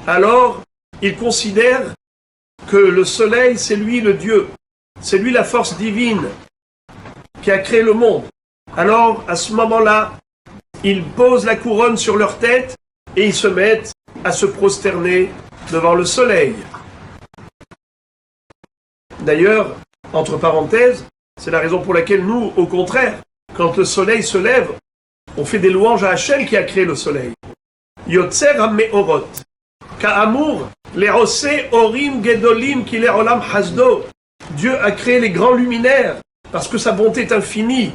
alors ils considèrent que le soleil c'est lui le Dieu. C'est lui la force divine qui a créé le monde. Alors, à ce moment-là, ils posent la couronne sur leur tête et ils se mettent à se prosterner devant le soleil. D'ailleurs, entre parenthèses, c'est la raison pour laquelle nous, au contraire, quand le soleil se lève, on fait des louanges à Hachem qui a créé le soleil. Yotzer ha-me'orot. Ka'amur, le'oseh orim gedolim ki le'olam hasdo. Dieu a créé les grands luminaires parce que sa bonté est infinie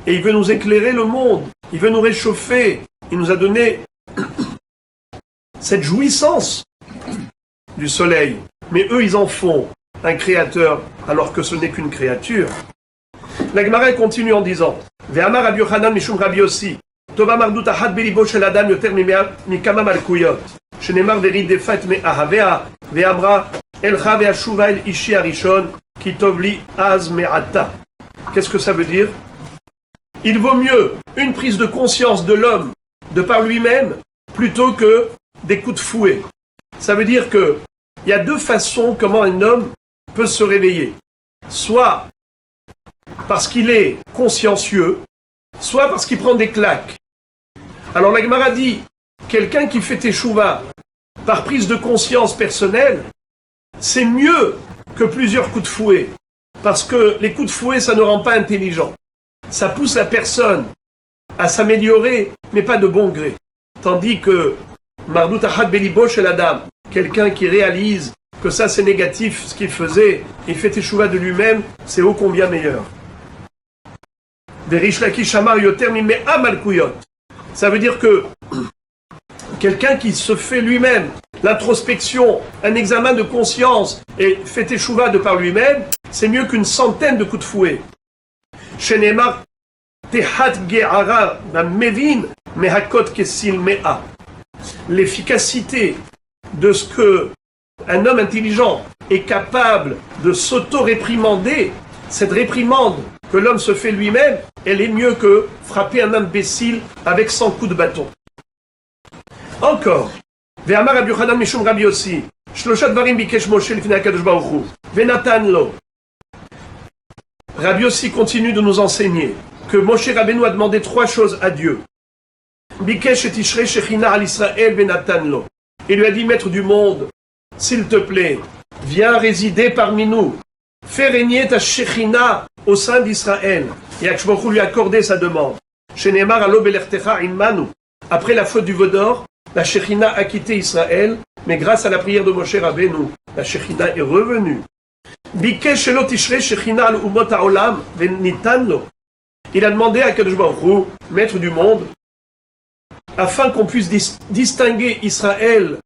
et il veut nous éclairer le monde, il veut nous réchauffer, il nous a donné cette jouissance du soleil. Mais eux, ils en font un créateur alors que ce n'est qu'une créature. La Gemara continue en disant Ve'amar Rabbi Yochanan mishum Rabbi Yossi Tova mardut ahad belibo shel adam yoter mikama malkuyot shenemar ve'ridefat me'ahavea ve'amra elcha ve'ashuva el ishi arishon Kitovli az me'ata. Qu'est-ce que ça veut dire? Il vaut mieux une prise de conscience de l'homme de par lui-même plutôt que des coups de fouet. Ça veut dire que il y a deux façons comment un homme peut se réveiller. Soit parce qu'il est consciencieux, soit parce qu'il prend des claques. Alors la Gemara dit, quelqu'un qui fait teshuva par prise de conscience personnelle, c'est mieux que plusieurs coups de fouet. Parce que les coups de fouet, ça ne rend pas intelligent. Ça pousse la personne à s'améliorer, mais pas de bon gré. Tandis que Mardut Ahad Belibo chez la dame, quelqu'un qui réalise que ça c'est négatif, ce qu'il faisait, il fait teshuva de lui-même, c'est ô combien meilleur. Verish Lakish Shamar Yoter Mimeh Amalkuyot. Ça veut dire que quelqu'un qui se fait lui-même l'introspection, un examen de conscience et fait teshuva de par lui-même, c'est mieux qu'une centaine de coups de fouet. Shenemar tehat ge'ara mevin mehakot kesil mea. L'efficacité de ce que un homme intelligent est capable de s'auto-réprimander, cette réprimande que l'homme se fait lui-même, elle est mieux que frapper un imbécile avec 100 coups de bâton. Encore, Ve'amar Rabbi Yochanan mishum Rabbi Yossi, Shlosha dvarim bikesh Moshe lifnei HaKadosh Baruch Hu, venatan lo. Rabbi Yossi continue de nous enseigner que Moshe Rabbeinu a demandé 3 choses à Dieu. Bikesh et tishrei shechina al Israël venatan lo. Il lui a dit, maître du monde, s'il te plaît, viens résider parmi nous. Fais régner ta shechina au sein d'Israël. Et Akadosh Baruch Hu lui a accordé sa demande. Shenemar alo belertecha imanu. Après la faute du veau d'or, la shechina a quitté Israël, mais grâce à la prière de Moshe Rabbeinu, la shechina est revenue. Bikesh elo tishrei shechina al umot haolam venitan lo. Il a demandé à Akadosh Baruch Hu, maître du monde, afin qu'on puisse distinguer Israël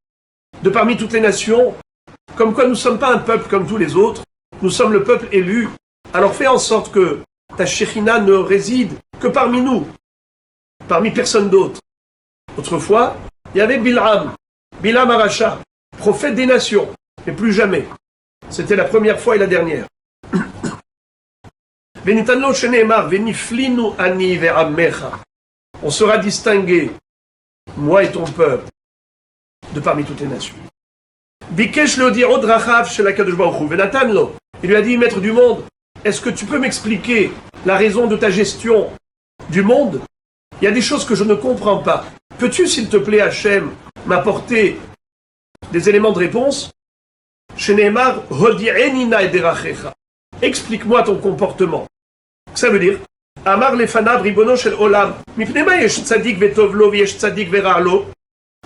de parmi toutes les nations, comme quoi nous ne sommes pas un peuple comme tous les autres, nous sommes le peuple élu. Alors fais en sorte que ta shechina ne réside que parmi nous, parmi personne d'autre. Autrefois, il y avait Bilam Aracha, prophète des nations, mais plus jamais. C'était la première fois et la dernière. Venitano sheneemar veniflinu ani ve'amecha. On sera distingué, moi et ton peuple, de parmi toutes les nations. Bikesh lo dirod rachav shel HaKadosh Baruch Hu venatan lo. Il lui a dit, maître du monde, est-ce que tu peux m'expliquer la raison de ta gestion du monde? Il y a des choses que je ne comprends pas. Peux-tu, s'il te plaît, Hachem, m'apporter des éléments de réponse? Sheneemar hodi'enina ederachecha. Explique-moi ton comportement. Ça veut dire, Amar lefanav ribono shel olam, mipnei ma yesh tzadik vetov lo v'yesh tzadik vera lo.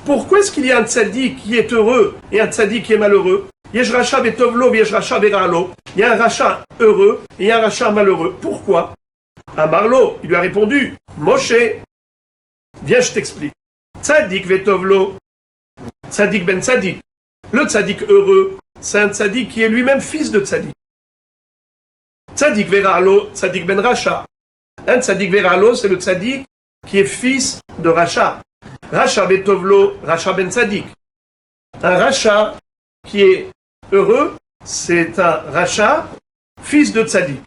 Pourquoi est-ce qu'il y a un tzadik qui est heureux et un tzadik qui est malheureux? Yesh racha vetov lo v'yesh racha vera lo. Il y a un rachat heureux et un rachat malheureux. Pourquoi? Amar lo, il lui a répondu, Moshe, viens je t'explique. Tzadik vetov lo, tzadik ben tzadik. Le tzadik heureux, c'est un tzadik qui est lui-même fils de tzadik. Tzadik veralo, tzadik ben racha. Un tzadik veralo, c'est le tzadik qui est fils de racha. Racha betovlo, racha ben tzadik. Un racha qui est heureux, c'est un racha, fils de tzadik.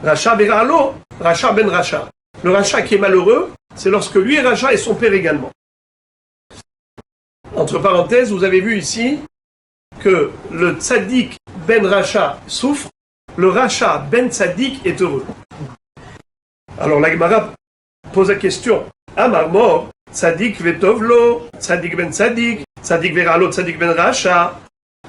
Racha veralo, racha ben racha. Le racha qui est malheureux, c'est lorsque lui est racha et son père également. Entre parenthèses, vous avez vu ici que le tzadik ben racha souffre, le racha ben tzadik est heureux. Alors la Gemara pose la question, Amar mor, tzadik vetovlo, tzadik ben tzadik, tzadik veralo, tzadik ben racha,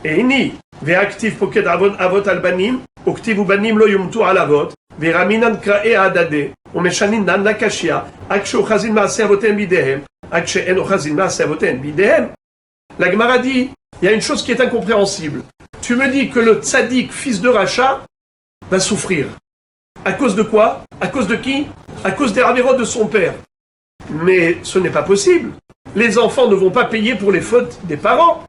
eini, ve'aktiv poked avot al banim, uktiv ubanim lo yumtu al avot, ve'raminan kra'e adade, umeshanin nan nakashia, ak she'ochazin ma'aseh avotem bidehem, ak she'en ochazin ma'aseh avotem bidehem. La Gemara dit, il y a une chose qui est incompréhensible. Tu me dis que le tzadik, fils de Racha, va souffrir. À cause de quoi? À cause de qui? À cause des ravérotes de son père. Mais ce n'est pas possible. Les enfants ne vont pas payer pour les fautes des parents.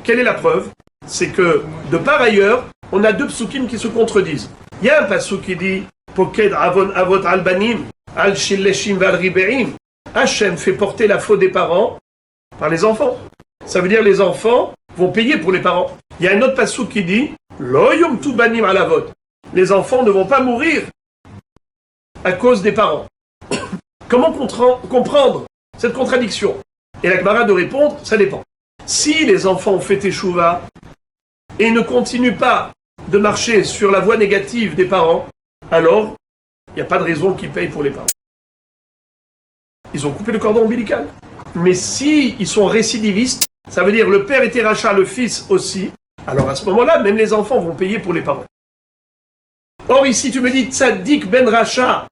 Quelle est la preuve? C'est que, de par ailleurs, on a 2 psukim qui se contredisent. Il y a un pasuk qui dit Poked avon avot albanim, al shilleshim val ribeim. Hachem fait porter la faute des parents par les enfants. Ça veut dire les enfants vont payer pour les parents. Il y a un autre pasuk qui dit Lo yumtu banim al avot. Les enfants ne vont pas mourir à cause des parents. Comment comprendre cette contradiction? Et la Gemara de répondre, ça dépend. Si les enfants ont fait teshuva et ne continuent pas de marcher sur la voie négative des parents, alors il n'y a pas de raison qu'ils payent pour les parents. Ils ont coupé le cordon ombilical. Mais si ils sont récidivistes, ça veut dire le père était rachat, le fils aussi, alors à ce moment-là, même les enfants vont payer pour les parents. Or ici tu me dis tzadik ben racha.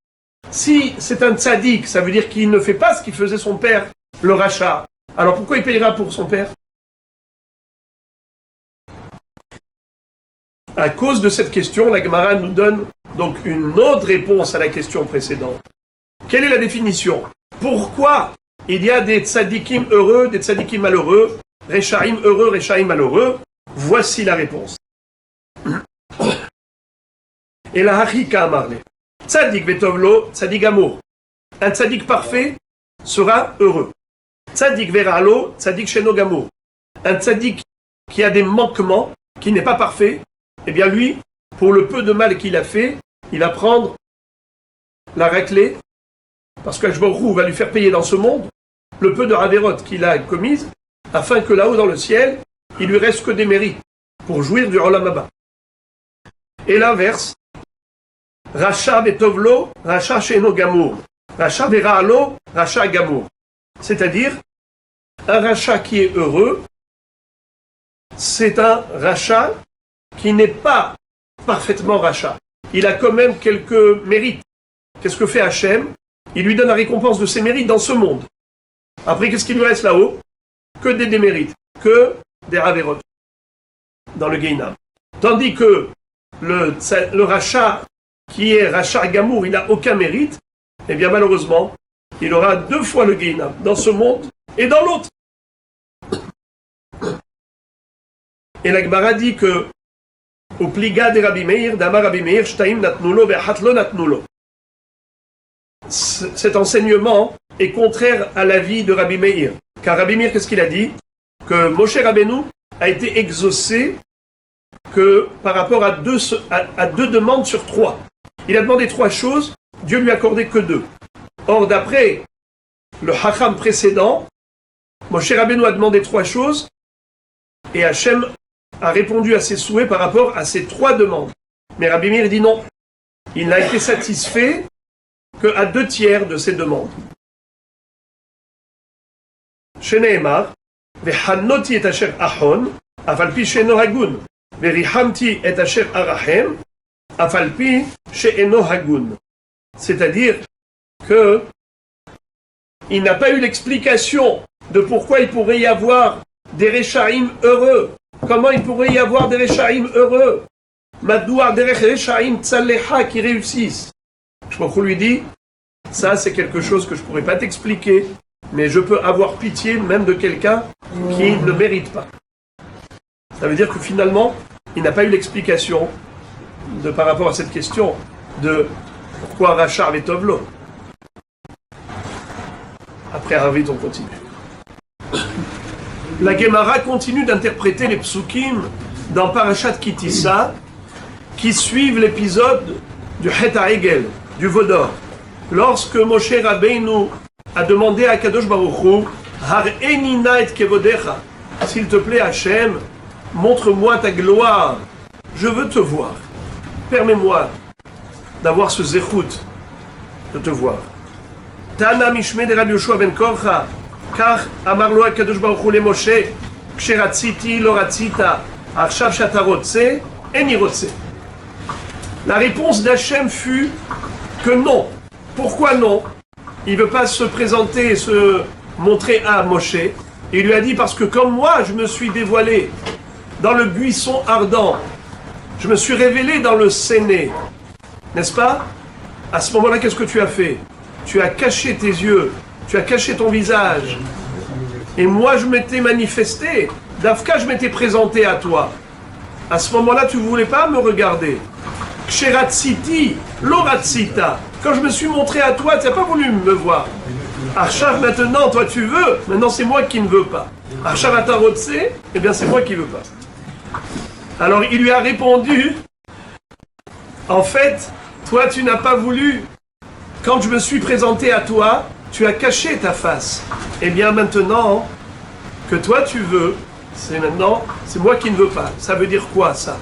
Si c'est un tzadik, ça veut dire qu'il ne fait pas ce qu'il faisait son père, le rachat. Alors pourquoi il payera pour son père? À cause de cette question, la Gemara nous donne donc une autre réponse à la question précédente. Quelle est la définition? Pourquoi il y a des tzadikim heureux, des tzadikim malheureux, rechaim heureux, rechaim malheureux? Voici la réponse. Et la harika amarle. Tzadik vetovlo, tzadik amour. Un tzadik parfait sera heureux. Tzadik veralo, tzadik sheno gamour. Un tzadik qui a des manquements, qui n'est pas parfait, eh bien lui, pour le peu de mal qu'il a fait, il va prendre la raclée, parce que Baruch va lui faire payer dans ce monde le peu de ravérotes qu'il a commises, afin que là-haut dans le ciel, il lui reste que des mérites pour jouir du Olam Haba. Et l'inverse, Racha vetovlo, Racha she'eno gamour. Racha vera'alo, Racha gamour. C'est-à-dire, un rachat qui est heureux, c'est un rachat qui n'est pas parfaitement rachat. Il a quand même quelques mérites. Qu'est-ce que fait Hachem? Il lui donne la récompense de ses mérites dans ce monde. Après, qu'est-ce qui lui reste là-haut? Que des démérites, que des ravérotes dans le Gehinam. Tandis que le rachat qui est rachat gamour, il n'a aucun mérite, eh bien malheureusement, il aura 2 fois le Gehinam, dans ce monde et dans l'autre. Et la Gemara dit que au pliga de Rabbi Meir, d'Amar Rabbi Meir, shtaim natnulo ve'achat lo natnulo. Cet enseignement est contraire à l'avis de Rabbi Meir. Car Rabbi Meir, qu'est-ce qu'il a dit? Que Moshe Rabbeinu a été exaucé que par rapport à 2 demandes sur 3. Il a demandé 3 choses, Dieu lui a accordé que 2. Or, d'après le Hacham précédent, Moshe Rabbeinu a demandé 3 choses et Hachem a répondu à ses souhaits par rapport à ces 3 demandes. Mais Rabbi Meir dit non. Il n'a été satisfait qu'à 2 tiers de ces demandes. Sheneemar, Vehannoti et asher ahon, afalpi she'eno hagun, Verihamti et asher arahem, afalpi she'eno hagun. C'est-à-dire que il n'a pas eu l'explication de pourquoi il pourrait y avoir des Rechaim heureux. Comment il pourrait y avoir des Rechaim heureux? Madoua des Rechaim tzalecha qui réussissent. Je crois qu'on lui dit, ça c'est quelque chose que je ne pourrais pas t'expliquer, mais je peux avoir pitié même de quelqu'un qui ne mérite pas. Ça veut dire que finalement, il n'a pas eu l'explication par rapport à cette question de pourquoi Rachar vetovlo. Après Arvit, on continue. La Gemara continue d'interpréter les psukim dans Parashat Kitissa qui suivent l'épisode du Het HaEgel, du veau d'or. Lorsque Moshe Rabbeinu a demandé à Kadosh Baruch Hu, Har'eni na et kevodecha, s'il te plaît Hachem, montre-moi ta gloire, je veux te voir. Permets-moi d'avoir ce zechut, de te voir. Tana mishme de Rabbi Yoshua ben Korcha, car amar lo HaKadosh Baruch Hu le Moshe, ksheratziti lo ratzita, achshav shata rotze, eni rotze. La réponse d'Hachem fut que non. Pourquoi non? Il ne veut pas se présenter et se montrer à Moshe. Il lui a dit parce que comme moi, je me suis dévoilé dans le buisson ardent, je me suis révélé dans le séné, n'est-ce pas? À ce moment-là, qu'est-ce que tu as fait? Tu as caché tes yeux, tu as caché ton visage. Et moi, je m'étais manifesté. Dafka, je m'étais présenté à toi. À ce moment-là, tu ne voulais pas me regarder. Ksheratziti, loratzita. Quand je me suis montré à toi, tu n'as pas voulu me voir. Arshav, maintenant, toi tu veux. Maintenant, c'est moi qui ne veux pas. Arshav atarotse, eh bien, c'est moi qui ne veux pas. Alors, il lui a répondu, en fait, toi, tu n'as pas voulu. Quand je me suis présenté à toi, tu as caché ta face. Eh bien, maintenant, que toi tu veux, c'est moi qui ne veux pas. Ça veut dire quoi, ça?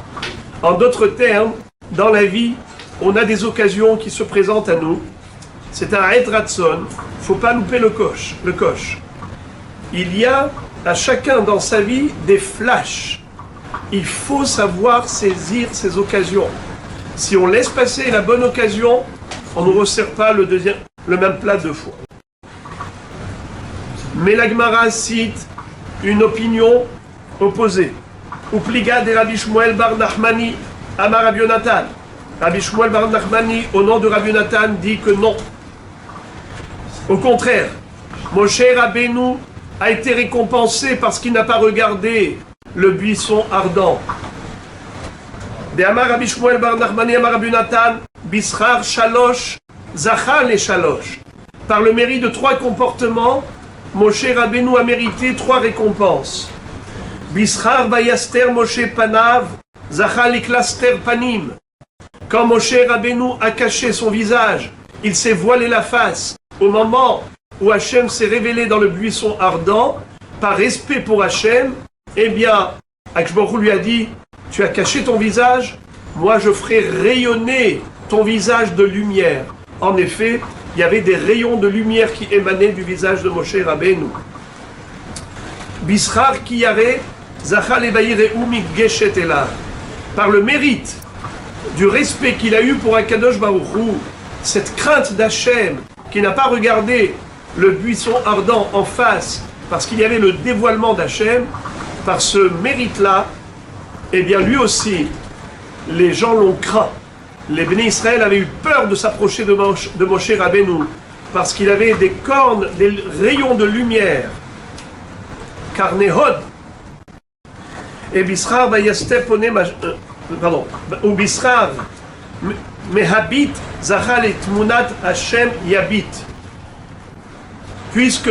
En d'autres termes, dans la vie, on a des occasions qui se présentent à nous. C'est un Het Ratson. Il ne faut pas louper le coche. Il y a à chacun dans sa vie des flashs. Il faut savoir saisir ces occasions. Si on laisse passer la bonne occasion, on ne resserre pas le même plat 2 fois. Mais la Gemara cite une opinion opposée. Upliga de Rabbi Shmuel bar Nachmani Amar Rabbi Yonatan. Rabbi Shmuel bar Nachmani, au nom de Rabbi Yonatan, dit que non. Au contraire, Moshe Rabbeinu a été récompensé parce qu'il n'a pas regardé le buisson ardent. De Amar Rabbi Shmuel bar Nachmani Amar Rabbi Yonatan, Bischar Shalosh, Zachal et Shalosh. Par le mérite de 3 comportements, Moshe Rabbeinu a mérité 3 récompenses. Bischar Vayaster Moshe Panav, Zachal Iklaster Panim. Quand Moshe Rabbeinu a caché son visage, il s'est voilé la face. Au moment où Hachem s'est révélé dans le buisson ardent, par respect pour Hachem, eh bien, Akadosh Baruch Hu lui a dit, tu as caché ton visage, moi je ferai rayonner ton visage de lumière. En effet, il y avait des rayons de lumière qui émanaient du visage de Moshe Rabbeinu. Bishar Kiyare, Zachal Evaïre Umi Geshet Ela. Par le mérite du respect qu'il a eu pour Akadosh Baruch Hu, cette crainte d'Hachem qui n'a pas regardé le buisson ardent en face parce qu'il y avait le dévoilement d'Hachem, par ce mérite-là, eh bien lui aussi, les gens l'ont craint. Les Béné Israël avaient eu peur de s'approcher de Moshe Rabbeinu parce qu'il avait des cornes, des rayons de lumière. Karnehod. Et Bishar Vayaste Pone ou Bishar Mehabit Zachal et Tmunat Hashem Yabit. Puisque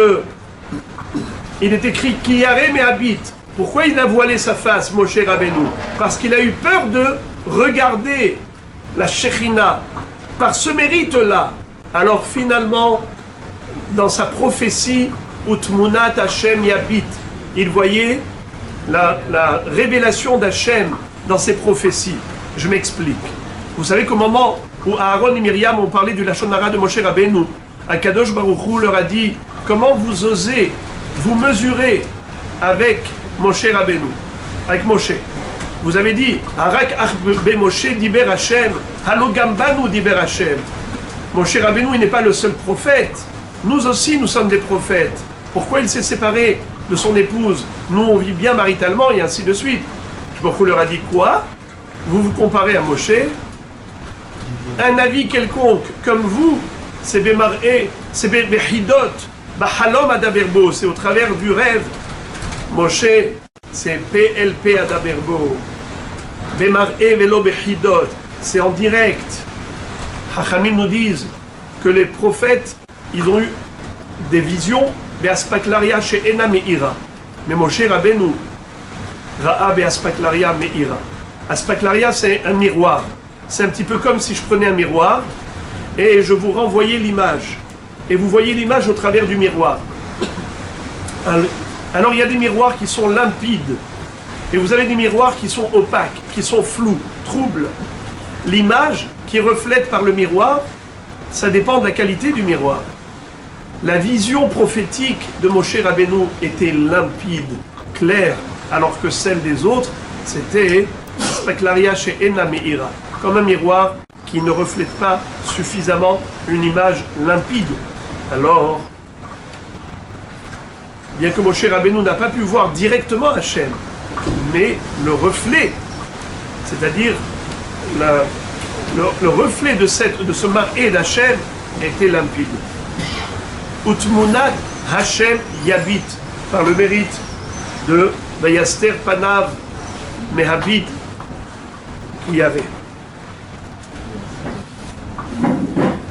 il est écrit Kiyare Mehabit. Pourquoi il a voilé sa face, Moshe Rabbeinu? Parce qu'il a eu peur de regarder la Shekhinah. Par ce mérite-là, alors finalement, dans sa prophétie, Utmunat Hashem Yabit, il voyait la révélation d'Hachem dans ses prophéties. Je m'explique. Vous savez qu'au moment où Aaron et Myriam ont parlé du Lachon Hara de Moshe Rabbeinu, Akadosh Baruch Hu leur a dit, comment vous osez vous mesurer avec Moshe Rabbeinu, avec Moshe. Vous avez dit, Arak Be Moshe Diber Hashem, Halo Gambanu Diber Hashem. Moshe Rabbeinu, il n'est pas le seul prophète. Nous aussi, nous sommes des prophètes. Pourquoi il s'est séparé de son épouse? Nous, on vit bien maritalement, et ainsi de suite. Baruch Hu leur a dit quoi? Vous vous comparez à Moshe? Un avis quelconque, comme vous, c'est Bemar'e, c'est Behidot, Bahalom Adaberbo, c'est au travers du rêve. Moshe, c'est PLP Adaberbo. Bemar'e Velo Behidot, c'est en direct. Hachamim nous disent que les prophètes, ils ont eu des visions, Beaspaklaria chez Ena Meira. Mais Moshe Rabbeinu, Ra'a Beaspaklaria Meira. Aspaklaria, c'est un miroir. C'est un petit peu comme si je prenais un miroir et je vous renvoyais l'image. Et vous voyez l'image au travers du miroir. Alors il y a des miroirs qui sont limpides. Et vous avez des miroirs qui sont opaques, qui sont flous, troubles. L'image qui reflète par le miroir, ça dépend de la qualité du miroir. La vision prophétique de Moshe Rabbeinu était limpide, claire, alors que celle des autres, c'était Spaklaria chez Ena Meira, comme un miroir qui ne reflète pas suffisamment une image limpide. Alors, bien que Moshe Rabbeinu n'a pas pu voir directement Hachem, mais le reflet, c'est-à-dire le reflet de ce mar'é d'Hachem était limpide. Utmunat Hachem Yabit, par le mérite de Vayaster Panav Mehabit qui y avait.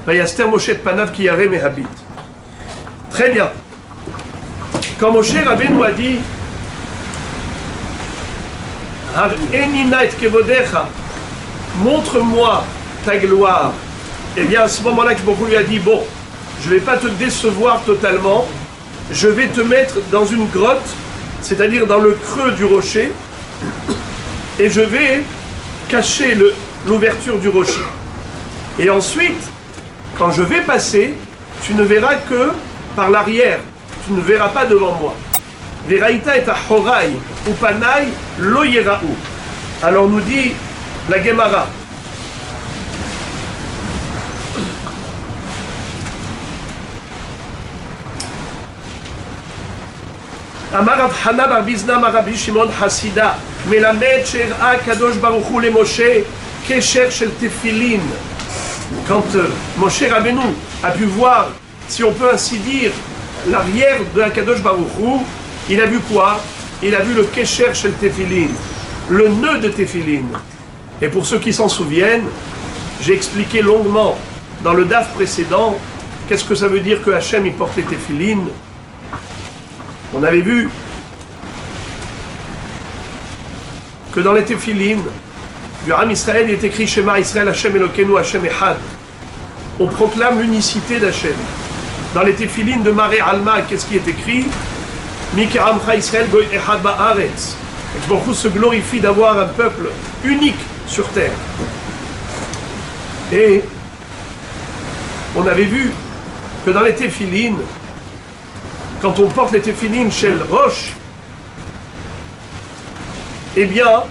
Vayaster Moshe Panav qui y avait Mehabit. Très bien. Quand Moshe Rabbeinu a dit montre-moi ta gloire, et bien à ce moment-là que Baruch Hu lui a dit bon, je ne vais pas te décevoir totalement, je vais te mettre dans une grotte, c'est-à-dire dans le creux du rocher, et je vais cacher l'ouverture du rocher. Et ensuite, quand je vais passer, tu ne verras que par l'arrière, tu ne verras pas devant moi. Veraïta et ahorai, upanai lo yera'u. Alors nous dit la Gemara. Amar Rav Hana bar Bizna mar Rabbi Shimon Hasida, melamed she'era Kadosh Baruch Hu le Moshe kesher shel tefilin. Quand Moshe Rabbeinu a pu voir, si on peut ainsi dire, l'arrière de la Kadosh Baruch Hu, il a vu quoi? Il a vu le kesher shel tefilin, le nœud de tefilin. Et pour ceux qui s'en souviennent, j'ai expliqué longuement dans le daf précédent qu'est-ce que ça veut dire que Hachem il porte les tefilin. On avait vu que dans les tefilin du Ram Israël, il est écrit Shema Israël Hachem Elokeinu Hachem Echad. On proclame l'unicité d'Hachem. Dans les tefilin de Maré Alma, qu'est-ce qui est écrit? Mikeramcha Israël Goy Echad Ba'aretz. Baruch Hu se glorifie d'avoir un peuple unique sur terre. Et on avait vu que dans les téphilines, quand on porte les téphilines chez le Roche, eh bien,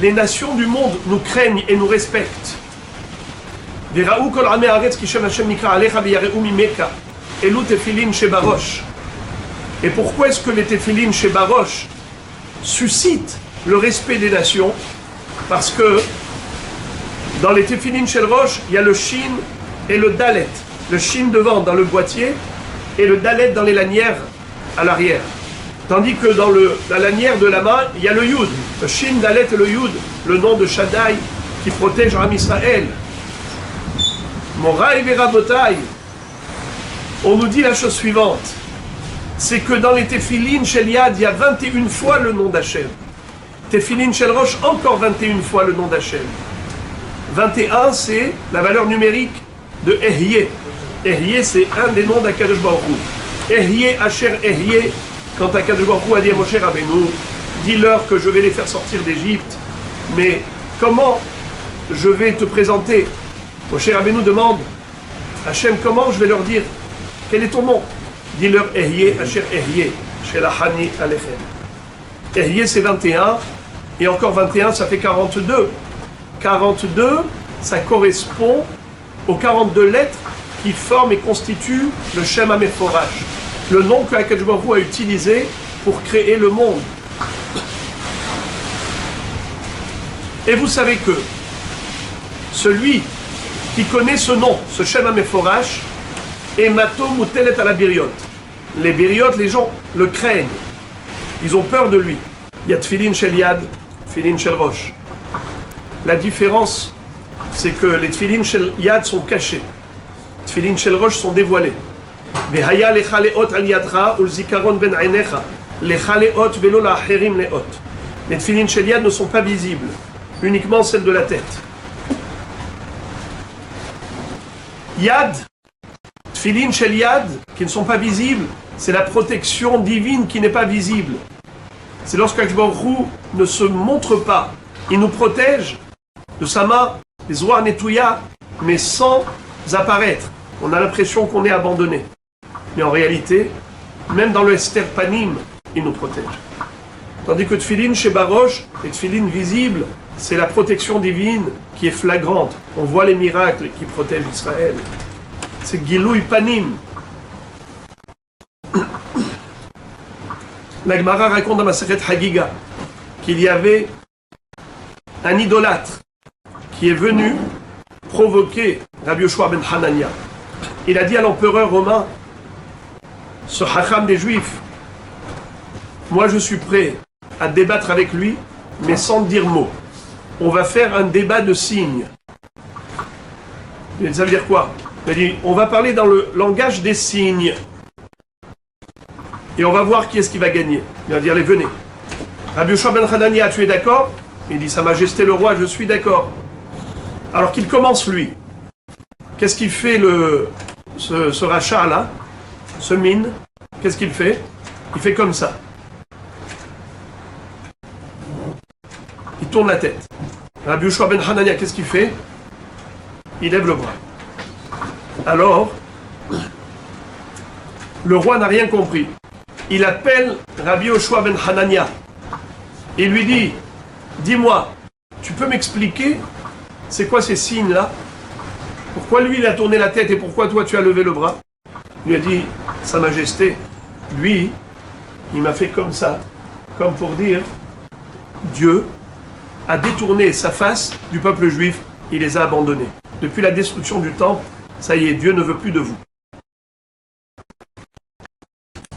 les nations du monde nous craignent et nous respectent. Et pourquoi est-ce que les téphilines chez Baroche suscitent le respect des nations? Parce que dans les téphilines chez le Roche, il y a le shin et le dalet. Le shin devant dans le boîtier et le dalet dans les lanières à l'arrière. Tandis que dans la lanière de la main, il y a le yud. Le shin, dalet et le yud, le nom de Shaddai qui protège Am Israël. Moraï Verabotaï, on nous dit la chose suivante, c'est que dans les téphilines chez Yad, il y a 21 fois le nom d'Hachem. Téphilines chez le Roche, encore 21 fois le nom d'Hachem. 21, c'est la valeur numérique de Ehyeh. Ehyeh, c'est un des noms d'Akadosh Baruch Hu. Ehyeh, Asher Ehyeh, quand Akadosh Baruch Hu a dit à Moshe Rabbeinu, dis-leur que je vais les faire sortir d'Égypte, mais comment je vais te présenter? Moshe Rabbeinu demande, Hachem, comment je vais leur dire? Quel est ton nom? Dis-leur Ehyeh, Asher Ehyeh, Shelachani Alechem. Ehyeh, c'est 21, et encore 21, ça fait 42. 42, ça correspond aux 42 lettres qui forment et constituent le Shem HaMeforach, le nom que Akadosh Baruch Hu a utilisé pour créer le monde. Et vous savez que celui qui connaît ce nom, ce Shem HaMeforach, est Mato Mutelet à la Biriot. Les Biriot, les gens le craignent. Ils ont peur de lui. Il y a Tfilin Shel Yad, Tfilin Shel Rosh. La différence, c'est que les Tfilin Shel Yad sont cachés. Tfilin Shel Rosh sont dévoilés. Vehaya lecha leot al yadcha ul zikaron ben einecha. Lecha leot velo la acherim leot. Les Tfilin Shel Yad ne sont pas visibles, uniquement celles de la tête. Yad, Tfilin Shel Yad, qui ne sont pas visibles, c'est la protection divine qui n'est pas visible. C'est lorsque Akadosh Baruch Hu ne se montre pas, il nous protège de sa main, les Zohar Netouya, mais sans apparaître. On a l'impression qu'on est abandonné. Mais en réalité, même dans le Esther Panim, il nous protège. Tandis que Tfilin chez Baroche, et Tfilin visible, c'est la protection divine qui est flagrante. On voit les miracles qui protègent Israël. C'est Gilouï Panim. La Gemara raconte dans Masechet Hagiga qu'il y avait un idolâtre qui est venu provoquer Rabbi Yoshua ben Hanania. Il a dit à l'empereur romain, ce Hacham des Juifs, moi je suis prêt à débattre avec lui, mais sans dire mot. On va faire un débat de signes. Ça veut dire quoi? Il a dit, on va parler dans le langage des signes. Et on va voir qui est-ce qui va gagner. Il va dire, allez, venez. Rabbi Yoshua ben Hanania, tu es d'accord? Il dit, Sa Majesté le roi, je suis d'accord. Alors qu'il commence lui. Qu'est-ce qu'il fait ce rachat là, ce mine? Qu'est-ce qu'il fait? Il fait comme ça. Il tourne la tête. Rabbi Yoshua ben Hanania, qu'est-ce qu'il fait? Il lève le bras. Alors, le roi n'a rien compris. Il appelle Rabbi Yoshua ben Hanania. Il lui dit, dis-moi, tu peux m'expliquer c'est quoi ces signes-là? Pourquoi lui il a tourné la tête et pourquoi toi tu as levé le bras? Il lui a dit, Sa Majesté, lui, il m'a fait comme ça, comme pour dire, Dieu a détourné sa face du peuple juif, il les a abandonnés. Depuis la destruction du temple, ça y est, Dieu ne veut plus de vous.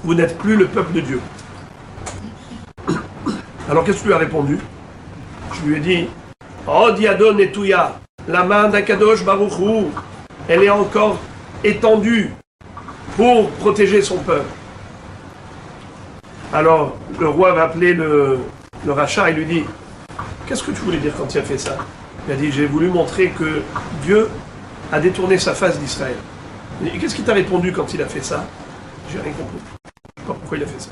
Vous n'êtes plus le peuple de Dieu. Alors qu'est-ce que tu lui as répondu? Je lui ai dit, Oh Diadon et Touya, la main d'Akadosh Baruch Hu, elle est encore étendue pour protéger son peuple. Alors le roi va appeler le rachat et lui dit, qu'est-ce que tu voulais dire quand tu as fait ça? Il a dit, j'ai voulu montrer que Dieu a détourné sa face d'Israël. Et qu'est-ce qu'il t'a répondu quand il a fait ça? J'ai rien compris. Je ne sais pas pourquoi il a fait ça.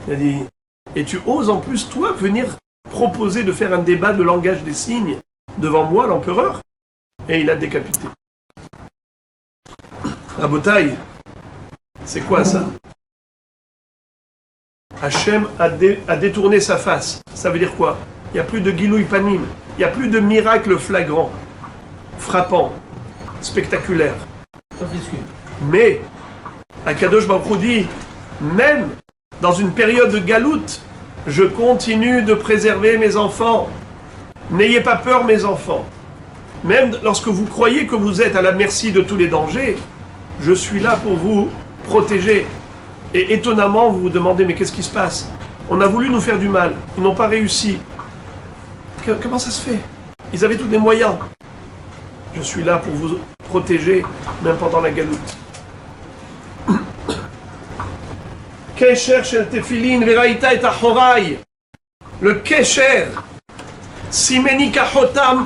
Il a dit, Et tu oses en plus, toi, venir proposer de faire un débat de langage des signes devant moi, l'empereur. Et il a décapité. Rabotaï, c'est quoi ça? Hachem a détourné sa face. Ça veut dire quoi? Il n'y a plus de Gilouï Panim. Il n'y a plus de miracle flagrant, frappant, spectaculaire. Mais, Akadosh Baruch Hu dit, même dans une période de galoute, je continue de préserver mes enfants. N'ayez pas peur, mes enfants. Même lorsque vous croyez que vous êtes à la merci de tous les dangers, je suis là pour vous protéger. Et étonnamment, vous vous demandez, mais qu'est-ce qui se passe? On a voulu nous faire du mal. Ils n'ont pas réussi. Comment ça se fait? Ils avaient tous les moyens. Je suis là pour vous protéger, même pendant la galoute. Kesher shel tefilin veraita et ahorai. Le kesher. Simeni kachotam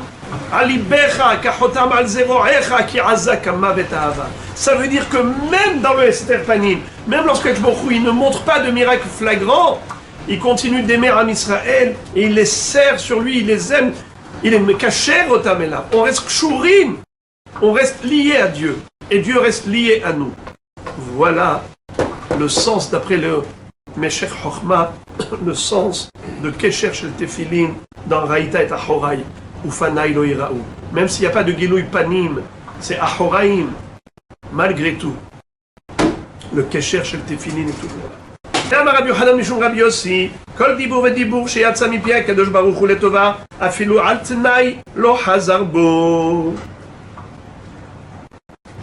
alibecha kachotam al zeroecha ki azak amavet ahava. Ça veut dire que même dans le Esther Panim, même lorsque il ne montre pas de miracle flagrant, il continue d'aimer Am Israël et il les serre sur lui, il les aime. Il est kasher otamela. On reste kshurim, on reste lié à Dieu et Dieu reste lié à nous. Voilà le sens d'après le Meshech Chochma, le sens de Kesher Shel Tefilin dans Raïta et Ahorai ou Fanai Lo Iraou. Même s'il n'y a pas de Gilouï Panim, c'est Ahoraim. Malgré tout, le Kesher Shel Tefilin est toujours là. אמר רבי יוחנן משום רבי יוסי, כל דיבור ודיבור שיצא מפי הקדוש ברוך הוא לטובה, אפילו על תנאי לא חזר בו.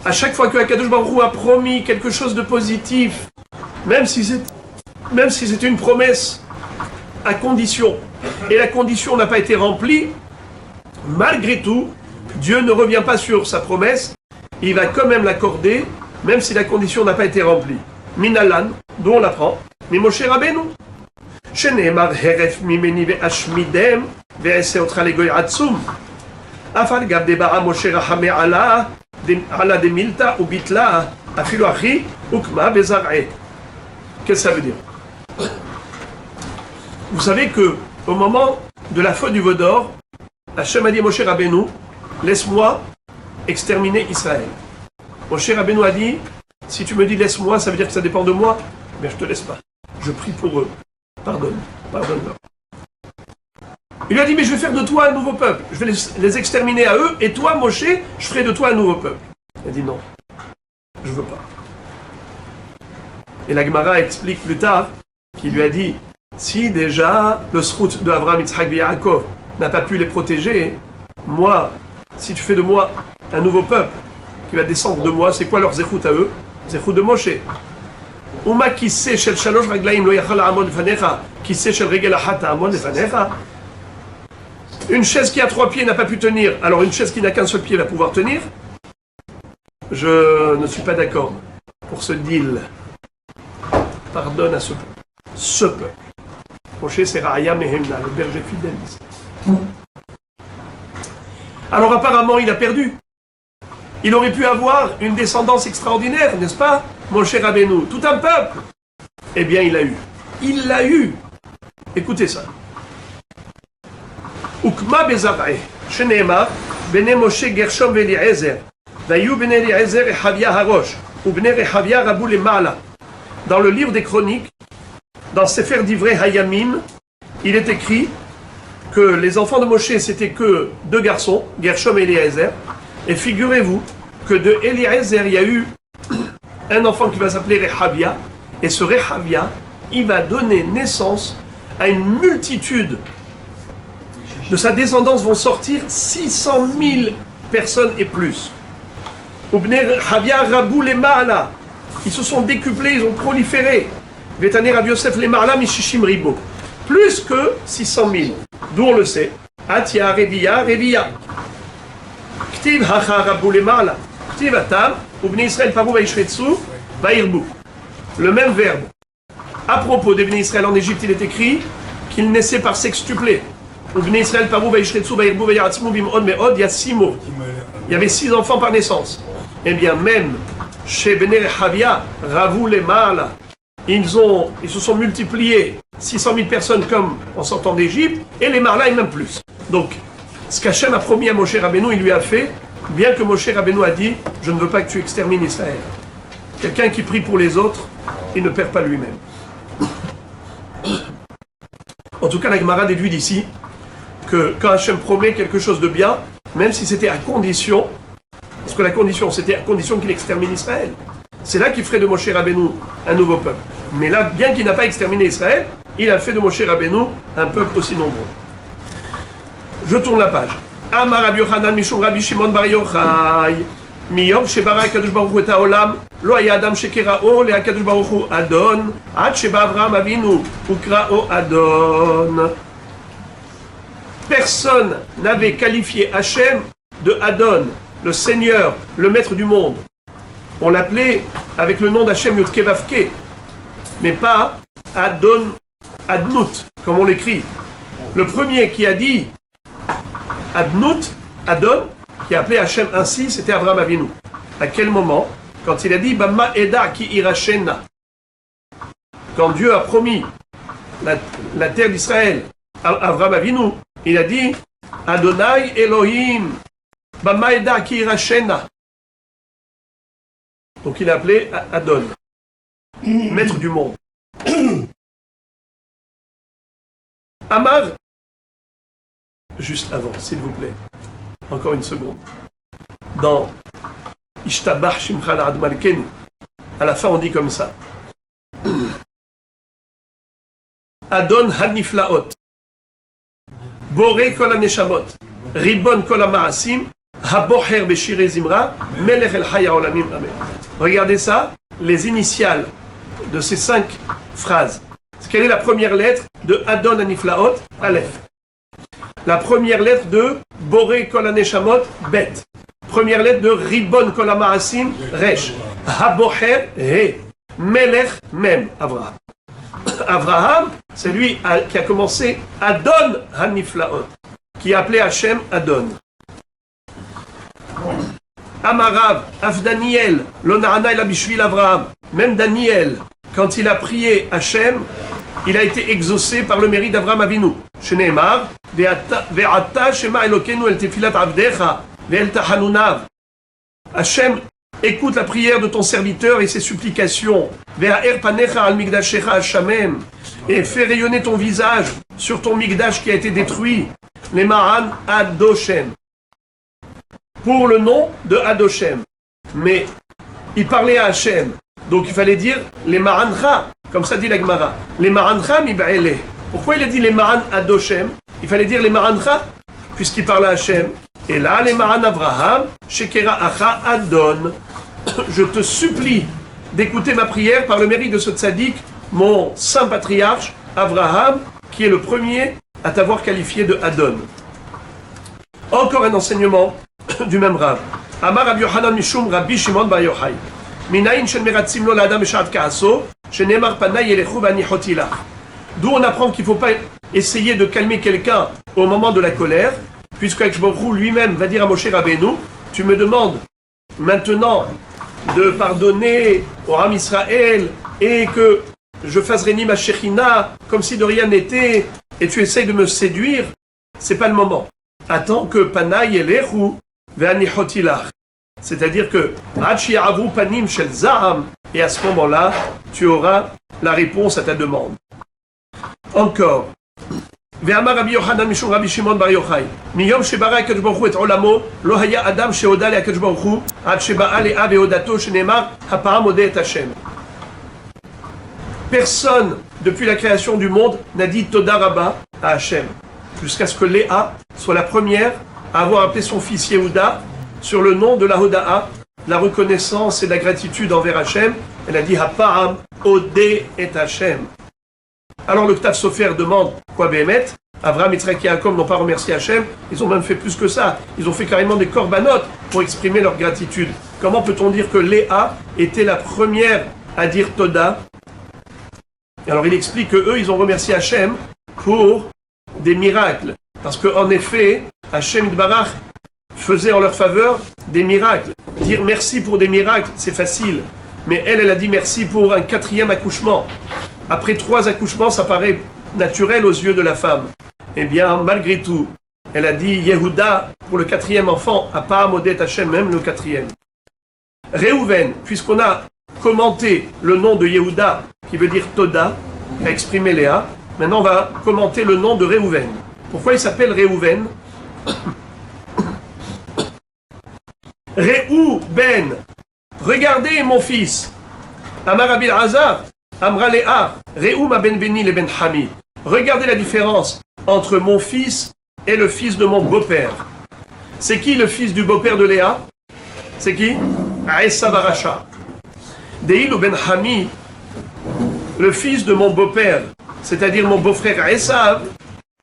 À chaque fois que Akadosh Baruch Hu a promis quelque chose de positif, même si c'est une promesse à condition, et la condition n'a pas été remplie, malgré tout, Dieu ne revient pas sur sa promesse, il va quand même l'accorder, même si la condition n'a pas été remplie. Minalan, d'où on l'apprend, mais Moshe Rabbeinu, שנאמר הרף ממני ואשמידם ואעשה אותך לגוי עצום. אף על גב דברה משה רחמי עלה דמילתא וביטלה אפילו אחי הוקמה בזרעי. Qu'est-ce que ça veut dire? Vous savez que au moment de la faute du veau d'or, Hachem a dit à Moshe Rabbeinu, laisse-moi exterminer Israël. Moshe Rabbeinu a dit, si tu me dis laisse-moi, ça veut dire que ça dépend de moi, mais je te laisse pas. Je prie pour eux. Pardonne-leur. Il lui a dit, mais je vais faire de toi un nouveau peuple. Je vais les exterminer à eux, et toi, Moshe, je ferai de toi un nouveau peuple. Il a dit non, je veux pas. Et la Gemara explique plus tard qu'il lui a dit, si déjà le srout de Abraham, Yitzhak et Yaakov n'a pas pu les protéger, moi, si tu fais de moi un nouveau peuple qui va descendre de moi, c'est quoi leur zéchout à eux? Zéchout de Moshe. Uma kissé shel shalosh raglaim lo yachal amod lefanecha, kissé shel regel achat amod lefanecha. Une chaise qui a 3 pieds n'a pas pu tenir, alors une chaise qui n'a qu'un seul pied va pouvoir tenir? Je ne suis pas d'accord pour ce deal. Pardonne à ce peuple. Moshe c'est Raya Mehemna, le berger fidèle. Alors apparemment il a perdu. Il aurait pu avoir une descendance extraordinaire, n'est-ce pas? Moshe Rabbeinu, tout un peuple. Eh bien il l'a eu. Il l'a eu. Écoutez ça. Ukma bezar'eh, sheneemar, bene Moshe Gershom ve'Eliezer, vayu bene Eliezer Rehavia harosh, ou bene Rehavia rabou lema'ala. Dans le livre des Chroniques, dans Sefer Divrei Hayamim, il est écrit que les enfants de Moshe, c'était que 2 garçons, Gershom et Eliezer. Et figurez-vous que de Eliezer, il y a eu un enfant qui va s'appeler Rehavia. Et ce Rehavia, il va donner naissance à une multitude. De sa descendance vont sortir 600 000 personnes et plus. Rehavia rabou les ma'ala. Ils se sont décuplés, ils ont proliféré. Vétané Rav Yosef les ma'ala mishishim ribo. Plus que 600 000. D'où on le sait. Atia, Revia. Ktiv hacha rabou les ma'ala. Ktiv atam, ubne Israël parou vaishretsu, vairbu. Le même verbe. À propos des Bnei Israël en Égypte, il est écrit qu'ils naissaient par sextuplé. Ubne Israël parou vaishretsu, vairbu, vayatzmu bim'od me'od yassimo. Il y avait 6 enfants par naissance. Eh bien, même chez Bnei Rehavia, Ravou les Ma'ala, ils se sont multipliés 600 000 personnes comme en sortant d'Égypte, et les Marla, et même plus. Donc, ce qu'Hachem a promis à Moshe Rabbeinu, il lui a fait, bien que Moshe Rabbeinu a dit, je ne veux pas que tu extermines Israël. Quelqu'un qui prie pour les autres, il ne perd pas lui-même. En tout cas, la Gemara déduit d'ici que quand Hachem promet quelque chose de bien, même si c'était à condition, parce que la condition, c'était à condition qu'il extermine Israël. C'est là qu'il ferait de Moshe Rabbeinu un nouveau peuple. Mais là, bien qu'il n'a pas exterminé Israël, il a fait de Moshe Rabbeinu un peuple aussi nombreux. Je tourne la page. Amar Rabbi Yochanan mishum Rabbi Shimon bar Yochai. Miyom shebara HaKadosh Baruch Hu et haolam, lo haya adam shekera'o leHaKadosh Baruch Hu Adon, ad sheba Avraham Avinu ukra'o Adon. Personne n'avait qualifié Hachem de Adon, le Seigneur, le Maître du monde. On l'appelait avec le nom d'Hachem Yud Kevavke, mais pas Adon, Adnout, comme on l'écrit. Le premier qui a dit Adnout, Adon, qui a appelé Hachem ainsi, c'était Avraham Avinu. À quel moment? Quand il a dit Bama Eda ki irachena. Quand Dieu a promis la terre d'Israël à Avraham Avinu, il a dit Adonai Elohim, Bama Eda ki irachena. Donc il a appelé Adon, maître du monde. Amar, juste avant, s'il vous plaît, encore une seconde. Dans Ishtabach Shimcha La'ad Malkenu, à la fin on dit comme ça. Adon Haniflaot, Boré Kol HaNeshamot, Ribon Kol HaMa'asim, Habocher Beshire Zimra, Melech El Chaya Olamim Amen. Regardez ça, les initiales de ces 5 phrases. Quelle est la première lettre de Adon Haniflaot? Aleph. La première lettre de Boré Kol HaNeshamot, Bet. Première lettre de Ribon Kol HaMa'asim, Resh. Habocher, He. Melech, Mem, Avraham. Avraham, c'est lui qui a commencé Adon Haniflaot, qui a appelé Hachem Adon. Amarav, Af Daniel, Lona'ana el Abishvil Avraham. Même Daniel, quand il a prié Hachem, il a été exaucé par le mérite d'Avraham Avinu. Shneimar, Ve'ata Shema Elokenu el Tefilat Avdecha, Ve'el Tahanunav. Hachem, écoute la prière de ton serviteur et ses supplications. Ve'a'er panecha al migdashecha Hashamem. Et fais rayonner ton visage sur ton migdash qui a été détruit. Les Ma'an Adoshem. Pour le nom de Adoshem. Mais il parlait à Hachem. Donc il fallait dire les Ma'ancha, comme ça dit la Gemara. Les Ma'ancha mib'ele. Pourquoi il a dit les Ma'an Adoshem? Il fallait dire les Ma'ancha, puisqu'il parlait à Hachem. Et là, les Ma'an Avraham, Shekera Acha Adon. Je te supplie d'écouter ma prière par le mérite de ce tzaddik, mon saint patriarche, Avraham, qui est le premier à t'avoir qualifié de Adon. Encore un enseignement du même Rav. Amar Rabbi Yochanan mishum Rabbi Shimon bar Yochai. Minayin shen meratzim lo l'adam b'shat ka'aso, shenemar panay yelechu v'anichoti lach. D'où on apprend qu'il ne faut pas essayer de calmer quelqu'un au moment de la colère, puisque Akadosh Baruch Hu lui-même va dire à Moshe Rabbeinu, tu me demandes maintenant de pardonner au Ram Israël et que je fasse régner ma Shechina comme si de rien n'était, et tu essayes de me séduire, c'est pas le moment. Attends que Panay Yelechu ve'anichoti lach. C'est-à-dire que panim shel zaham, et à ce moment-là, tu auras la réponse à ta demande. Encore. Ve'amar Rabbi Yochanan mishum Rabbi Shimon bar Yochai. Miyom shebara HaKadosh Baruch Hu et olamo, lo haya adam shehoda leHaKadosh Baruch Hu, ad sheba'a le'a ve'odato shenemar, hapa'am odeh et Hashem. Personne, depuis la création du monde, n'a dit Toda Rabba à Hashem, jusqu'à ce que Léa soit la première à avoir appelé son fils Yehuda sur le nom de la Hoda'a, la reconnaissance et la gratitude envers Hachem. Elle a dit Hapa'am Odeh et Hachem. Alors le Ktav Sofer demande quoi Béhémet? Avraham, Yitzhak et Yaakov n'ont pas remercié Hachem, ils ont même fait plus que ça. Ils ont fait carrément des korbanot pour exprimer leur gratitude. Comment peut-on dire que Léa était la première à dire Toda? Alors il explique que eux, ils ont remercié Hachem pour des miracles. Parce qu'en effet, Hachem Yitbarach faisait en leur faveur des miracles. Dire merci pour des miracles, c'est facile. mais elle a dit merci pour un 4e accouchement. Après 3 accouchements, ça paraît naturel aux yeux de la femme. Eh bien, malgré tout, elle a dit Yehuda pour le 4e enfant, à pas Modet Hachem, même le 4e. Réhouven, puisqu'on a commenté le nom de Yehuda, qui veut dire Toda, qui a exprimé Léa, maintenant on va commenter le nom de Réhouven. Pourquoi il s'appelle Réhouven? Réhouben, regardez mon fils. Amar Abil Hazar, Amra Léa, Réhou ma ben Beni le ben Hami. Regardez la différence entre mon fils et le fils de mon beau-père. C'est qui le fils du beau-père de Léa? C'est qui? Esav Aracha. Deil ben Hami, le fils de mon beau-père, c'est-à-dire mon beau-frère Esav,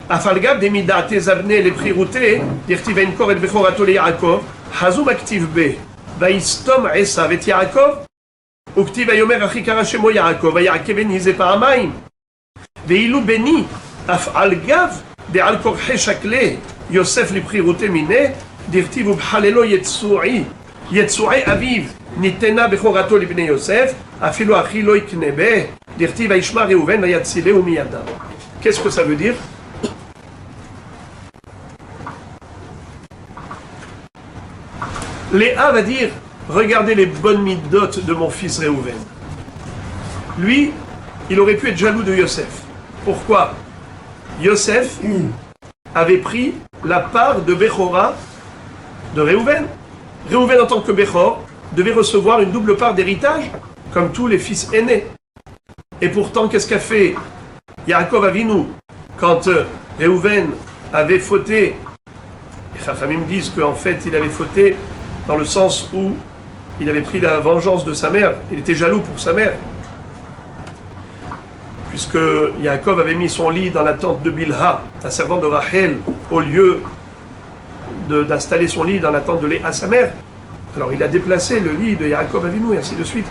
Afalgab demida tezavne le prirouté, dirtiv en kor et bechorato le Yaakov, Hazum aktiv be, vaistom Esav et Yaakov, uktiv ayomer achikara shemo Yaakov, vayakeben hize paramaim. Veilou beni, afalgav, de al korche shakle, Yosef le prirouté mine, dirtiv ubhalelo yetsu'i, yetsu'i aviv, nitena bechorato le bnei Yosef, afilo achilo iknebe, dirtiv aishma Reuven, vayatzile umiyada. Qu'est-ce que ça veut dire? Léa va dire, regardez les bonnes midotes de mon fils Réhouven. Lui, il aurait pu être jaloux de Yosef. Pourquoi? Yosef avait pris la part de Bechora de Réhouven. Réhouven, en tant que Bechor, devait recevoir une double part d'héritage, comme tous les fils aînés. Et pourtant, qu'est-ce qu'a fait Yaakov Avinu quand Réhouven avait fauté? Et sa famille me disent qu'en fait, il avait fauté dans le sens où il avait pris la vengeance de sa mère. Il était jaloux pour sa mère. Puisque Yaakov avait mis son lit dans la tente de Bilha, la servante de Rachel, au lieu d'installer son lit dans la tente de Léa, sa mère. Alors il a déplacé le lit de Yaakov Avinu et ainsi de suite.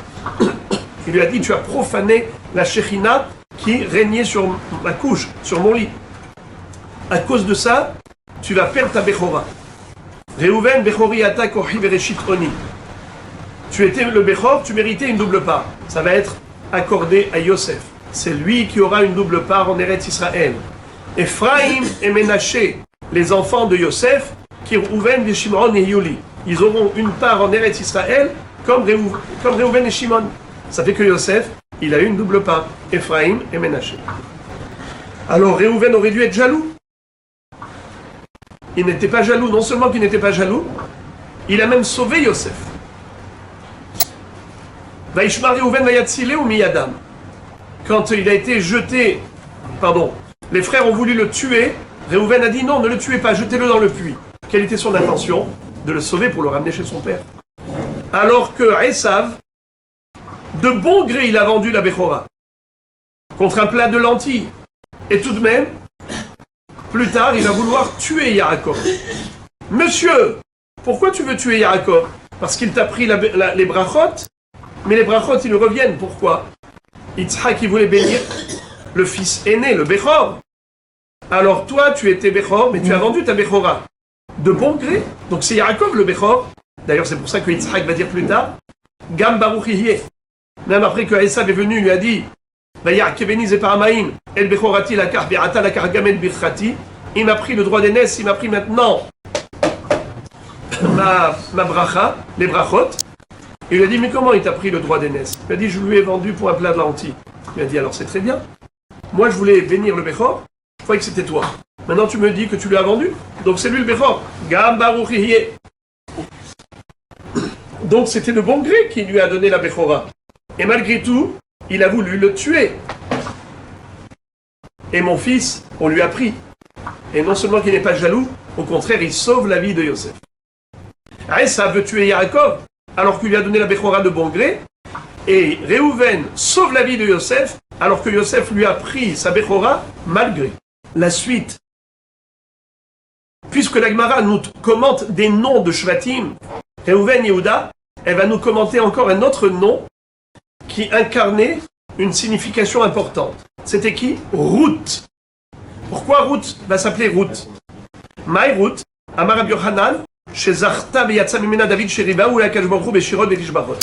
Il lui a dit, tu as profané la Shekhinah qui régnait sur ma couche, sur mon lit. À cause de ça, tu vas perdre ta Bechora. Réhouven, Bechori, Ata, Kohi, Bereshit, Oni. Tu étais le Bechor, tu méritais une double part. Ça va être accordé à Yosef. C'est lui qui aura une double part en Eretz Israël. Ephraim et Ménaché, les enfants de Yosef, qui Réhouven, Shimon et Yuli. Ils auront une part en Eretz Israël comme Réhouven et Shimon. Ça fait que Yosef, il a eu une double part. Ephraim et Ménaché. Alors Réhouven aurait dû être jaloux. Il n'était pas jaloux, non seulement qu'il n'était pas jaloux, il a même sauvé Yosef. Vaishma Réhouven vayatzile ou miyadam. Quand il a été jeté, les frères ont voulu le tuer, Réhouven a dit non, ne le tuez pas, jetez-le dans le puits. Quelle était son intention? De le sauver pour le ramener chez son père. Alors que Esav, de bon gré, il a vendu la Bechora contre un plat de lentilles. Et tout de même, plus tard, il va vouloir tuer Yaakov. Monsieur, pourquoi tu veux tuer Yaakov? Parce qu'il t'a pris les brachot, mais les brachot, ils reviennent. Pourquoi? Yitzhak, il voulait bénir le fils aîné, le Bechor. Alors toi, tu étais Bechor, mais tu as vendu ta Bechora. De bon gré. Donc c'est Yaakov le Bechor. D'ailleurs, c'est pour ça que Yitzhak va dire plus tard, Gam Baruch Yeh. Même après que Esav est venu, il lui a dit, il m'a pris le droit d'aînesse, il m'a pris maintenant ma bracha, les brachot. Il lui a dit, mais comment il t'a pris le droit d'aînesse? Il a dit, je lui ai vendu pour un plat de lentilles. Il a dit, alors c'est très bien. Moi, je voulais bénir le Bechor, je croyais que c'était toi. Maintenant, tu me dis que tu lui as vendu, donc c'est lui le Bechor. Gam Baruch Yeh. Donc c'était de bon gré qui lui a donné la Bechora. Et malgré tout, il a voulu le tuer. Et mon fils, on lui a pris. Et non seulement qu'il n'est pas jaloux, au contraire, il sauve la vie de Yosef. Esav veut tuer Yaakov, alors qu'il lui a donné la Bechora de bon gré. Et Réhouven sauve la vie de Yosef, alors que Yosef lui a pris sa Bechora malgré. La suite. Puisque la Gemara nous commente des noms de Shvatim, Réhouven, Yehuda, elle va nous commenter encore un autre nom qui incarnait une signification importante. C'était qui? Ruth. Pourquoi Ruth va s'appeler Ruth? Maï Ruth, Amar Rabbi Yochanan, chez Zarta veyatsa mimena David sheriba ou la Kadosh Baruch Hu beshirot v'tishbachot.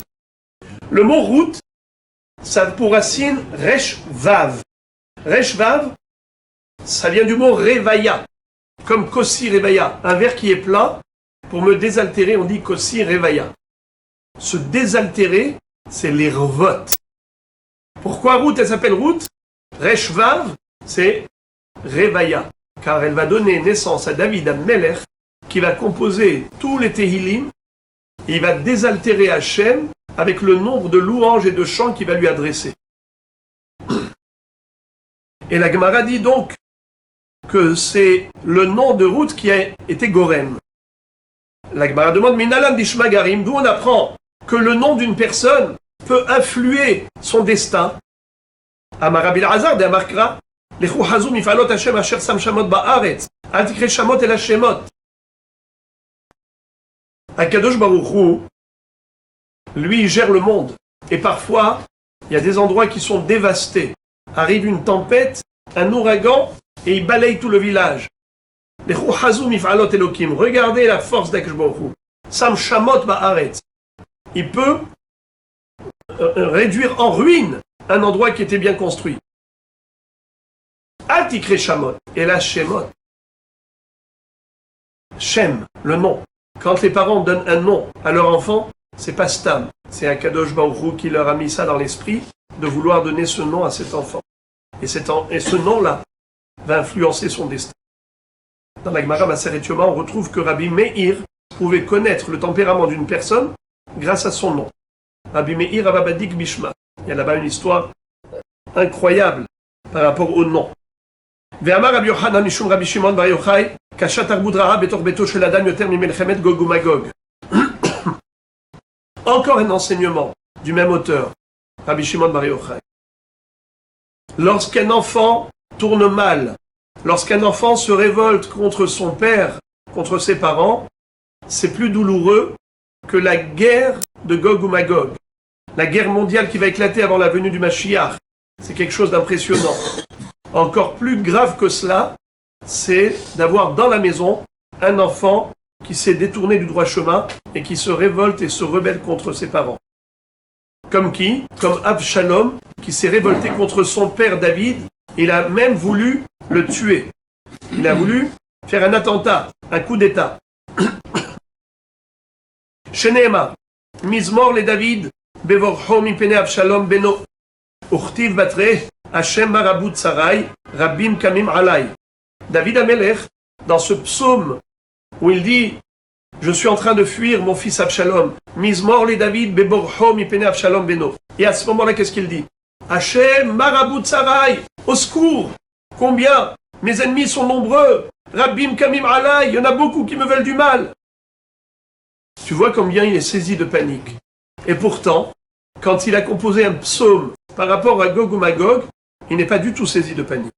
Le mot route, ça a pour racine resh vav. Resh vav, ça vient du mot revaya, comme kossi revaya, un verre qui est plein. Pour me désaltérer, on dit kossi revaya. Se désaltérer, c'est les revotes. Pourquoi route, elle s'appelle route? Resh vav, c'est revaya, car elle va donner naissance à David Amelech, qui va composer tous les Tehillim. Il va désaltérer Hachem avec le nombre de louanges et de chants qu'il va lui adresser. Et la Gemara dit donc que c'est le nom de route qui a été Gorem. La Gemara demande Minalam Dishma Garim, d'où on apprend que le nom d'une personne peut influer son destin. Amar Rabbi Elazar de Amarkra, Lechu Hazum Ifalot Hashem Asher Sam Shamot Ba'aretz, Al Tikre Shamot El Hashemot. Akadosh Baruch Hu, lui, il gère le monde. Et parfois, il y a des endroits qui sont dévastés. Arrive une tempête, un ouragan, et il balaye tout le village. Regardez la force d'Akadosh Baruch Hu. Sam Shamot Ba'aretz. Il peut réduire en ruine un endroit qui était bien construit. Altikre Shamot. Et la Shemot. Shem, le nom. Quand les parents donnent un nom à leur enfant, c'est pas Stam. C'est Akadosh Baruch Hu qui leur a mis ça dans l'esprit de vouloir donner ce nom à cet enfant. Et ce nom-là va influencer son destin. Dans la Gemara Maseret Yoma, on retrouve que Rabbi Meir pouvait connaître le tempérament d'une personne grâce à son nom. Rabbi Meir Ababadik Bishma. Il y a là-bas une histoire incroyable par rapport au nom. Ve'amar Rabbi Yochanan Mishum Rabbi Shimon Bar Yochai Kashat Arbud Raha Betor Beto Shel Adam Yoter Mimelchemet Gog uMagog. Encore un enseignement du même auteur, Rabbi Shimon Bar Yochai. Lorsqu'un enfant tourne mal, lorsqu'un enfant se révolte contre son père, contre ses parents, c'est plus douloureux que la guerre de Gog uMagog. La guerre mondiale qui va éclater avant la venue du Mashiach. C'est quelque chose d'impressionnant. Encore plus grave que cela, c'est d'avoir dans la maison un enfant qui s'est détourné du droit chemin et qui se révolte et se rebelle contre ses parents. Comme qui? Comme Abshalom, qui s'est révolté contre son père David. Il a même voulu le tuer. Il a voulu faire un attentat, un coup d'état. Sheneema, Mizmor le David, Bevorcho mipene Abshalom beno, Uchtiv batre, Hashem marabut sarai, Rabbim kamim alay. David Amelech, dans ce psaume où il dit « Je suis en train de fuir mon fils Abshalom. Mizmor le David, Bevorcho mipene Abshalom beno. » Et à ce moment-là, qu'est-ce qu'il dit? Hashem marabut sarai, au secours! Combien? Mes ennemis sont nombreux. Rabbim kamim alay, il y en a beaucoup qui me veulent du mal. Tu vois combien il est saisi de panique. Et pourtant, quand il a composé un psaume par rapport à Gog uMagog, il n'est pas du tout saisi de panique.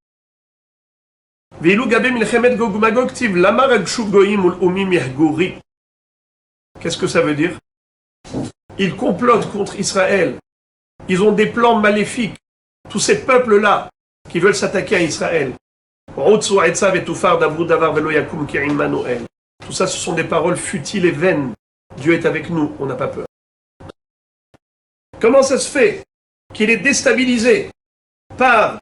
Qu'est-ce que ça veut dire? Ils complotent contre Israël. Ils ont des plans maléfiques. Tous ces peuples-là qui veulent s'attaquer à Israël. Tout ça, ce sont des paroles futiles et vaines. Dieu est avec nous, on n'a pas peur. Comment ça se fait qu'il est déstabilisé par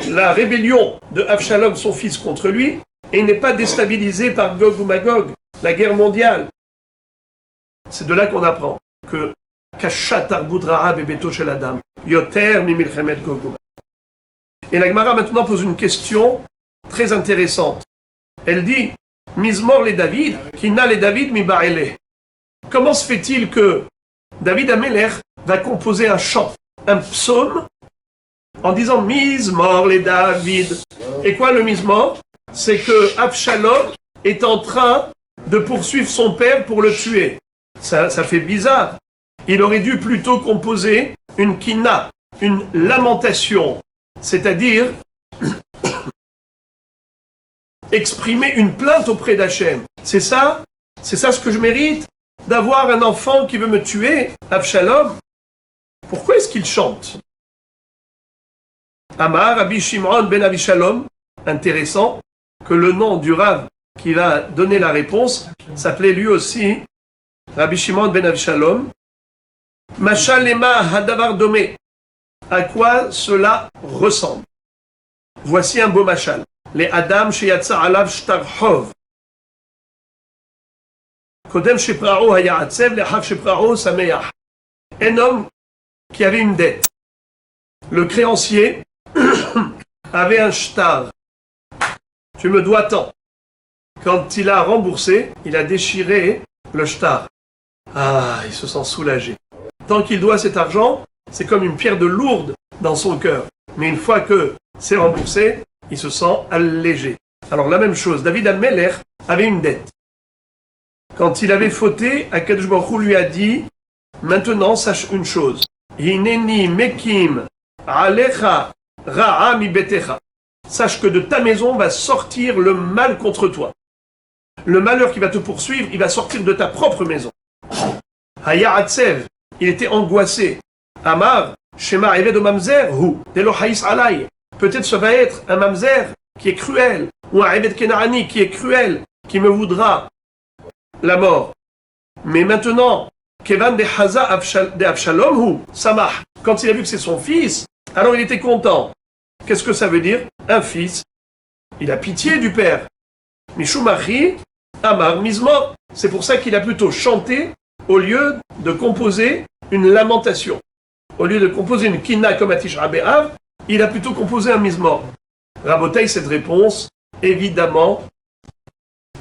la rébellion de Avshalom, son fils, contre lui, et il n'est pas déstabilisé par Gog uMagog, la guerre mondiale? C'est de là qu'on apprend que Kashat Arbud Raha Bebeto Shel Adam, Yoter Mimilchemet Gog uMagog. Et la Gemara maintenant pose une question très intéressante. Elle dit Mizmor le David, Kina le David mi Ba'ele. Comment se fait-il que David Amelech va composer un chant, un psaume, en disant Mizmor le David? Et quoi le Mizmor? C'est que Abshalom est en train de poursuivre son père pour le tuer. Ça fait bizarre. Il aurait dû plutôt composer une kina, une lamentation, c'est-à-dire exprimer une plainte auprès d'Hachem. C'est ça ce que je mérite? D'avoir un enfant qui veut me tuer, Abshalom? Pourquoi est-ce qu'il chante? Amar Rabbi Shimon ben Avishalom, intéressant que le nom du Rav qui va donner la réponse s'appelait lui aussi Rabbi Shimon ben Avishalom. Machal lema hadavar domé. À quoi cela ressemble? Voici un beau machal. Les Adam sheyatsa alav shtarhov. Kodem sheprao hayatsev, lechav sheprao sameach. Un homme qui avait une dette. Le créancier avait un shtar. Tu me dois tant. Quand il a remboursé, il a déchiré le shtar. Ah, il se sent soulagé. Tant qu'il doit cet argent, c'est comme une pierre de lourde dans son cœur. Mais une fois que c'est remboursé, il se sent allégé. Alors la même chose, David Amelech avait une dette. Quand il avait fauté, Akadosh Baruch Hu lui a dit, maintenant sache une chose. Hineni mekim alecha ra'a mi betecha. Sache que de ta maison va sortir le mal contre toi. Le malheur qui va te poursuivre, il va sortir de ta propre maison. Hayatsev, il était angoissé. Amar, Shema Eved o Mamzer, hu, Delo Haïs Alay. Peut-être ça va être un Mamzer qui est cruel, ou un Eved Kenaani qui est cruel, qui me voudra la mort. Mais maintenant, Kevan de Haza de Abshalom, hu, Samah. Quand il a vu que c'est son fils, alors il était content. Qu'est-ce que ça veut dire? Un fils, il a pitié du père. Mishumachi, Amar, Mizmor. C'est pour ça qu'il a plutôt chanté au lieu de composer une lamentation. Au lieu de composer une kina comme à Tisha B'Av, il a plutôt composé un Mizmor. Rabotai, cette réponse, évidemment,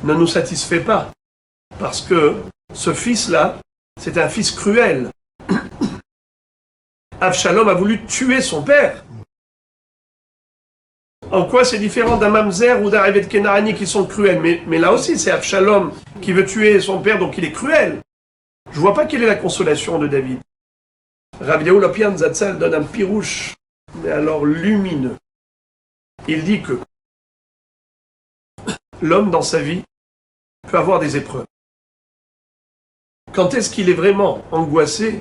ne nous satisfait pas. Parce que ce fils-là, c'est un fils cruel. Avshalom a voulu tuer son père. En quoi c'est différent d'un Mamzer ou d'un Eved Kenaani qui sont cruels? Mais là aussi, c'est Avshalom qui veut tuer son père, donc il est cruel. Je ne vois pas quelle est la consolation de David. Rav Yehu Lopian Zatzal donne un pirouche, mais alors lumineux. Il dit que l'homme dans sa vie peut avoir des épreuves. Quand est-ce qu'il est vraiment angoissé?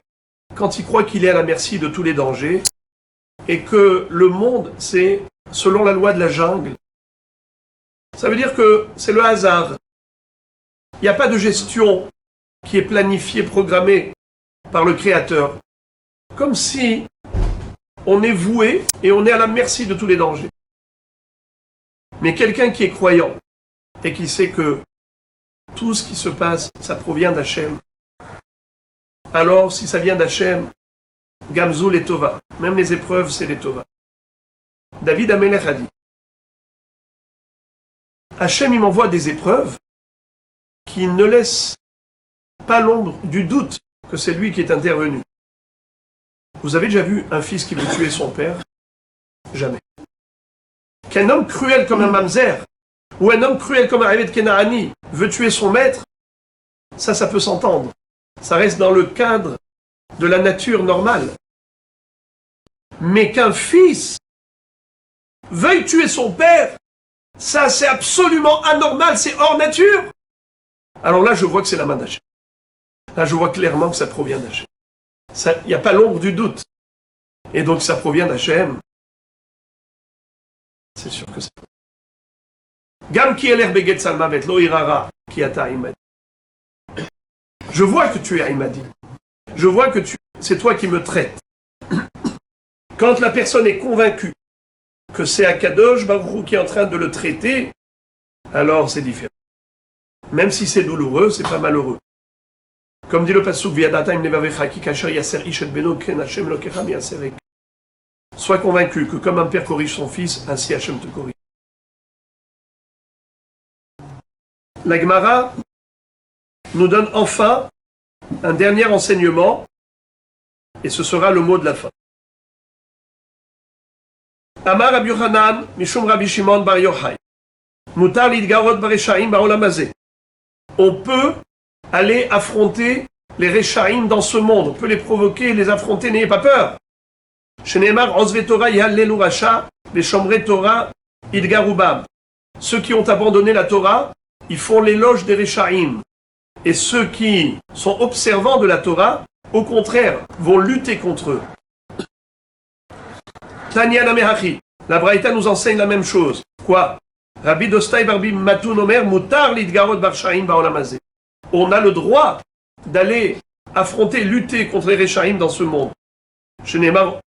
Quand il croit qu'il est à la merci de tous les dangers et que le monde, c'est selon la loi de la jungle. Ça veut dire que c'est le hasard. Il n'y a pas de gestion qui est planifiée, programmée par le Créateur. Comme si on est voué et on est à la merci de tous les dangers. Mais quelqu'un qui est croyant et qui sait que tout ce qui se passe, ça provient d'Hachem. Alors, si ça vient d'Hachem, Gamzoul et Tova, même les épreuves, c'est les Tova. David Amelech a dit, Hachem, il m'envoie des épreuves qui ne laissent pas l'ombre du doute que c'est lui qui est intervenu. Vous avez déjà vu un fils qui veut tuer son père? Jamais. Qu'un homme cruel comme un Mamzer, ou un homme cruel comme un Eved Kenaani veut tuer son maître, ça peut s'entendre. Ça reste dans le cadre de la nature normale. Mais qu'un fils veuille tuer son père, ça c'est absolument anormal, c'est hors nature. Alors là, je vois que c'est la main d'Hachem. Là, je vois clairement que ça provient d'Hachem. Il n'y a pas l'ombre du doute. Et donc ça provient d'Hachem. C'est sûr que c'est. Gam ki eler beget salmavet lo irara ki ata imadi. Je vois que tu es imadi. Je vois que c'est toi qui me traites. Quand la personne est convaincue que c'est Akadosh Baruch Hu qui est en train de le traiter, alors c'est différent. Même si c'est douloureux, c'est pas malheureux. Comme dit le pasuk Viadatam nevavecha ki kasher yaser ish et beno ken Hashem lokecha miyaserek. Sois convaincu que comme un père corrige son fils, ainsi Hashem te corrige. La Gemara nous donne enfin un dernier enseignement, et ce sera le mot de la fin. Amar Rabbi Yochanan, Mishum Rabbi Shimon bar Yochai, Mutar lidgarot bareshaim baolam hazeh. On peut aller affronter les Reshaim dans ce monde, on peut les provoquer, les affronter, n'ayez pas peur. Sheneemar Ozve Torah yallelu rasha, veshomre Torah idgarubam. Ceux qui ont abandonné la Torah, ils font l'éloge des Reshaim. Et ceux qui sont observants de la Torah, au contraire, vont lutter contre eux. Tanya Namehachi, la Braïta nous enseigne la même chose. Quoi? Rabbi Dostai Barbi Matoun Omer, Mutar Lidgarot Barshaim Baolam Hazeh. On a le droit d'aller affronter, lutter contre les Réchaïm dans ce monde. Shenemar,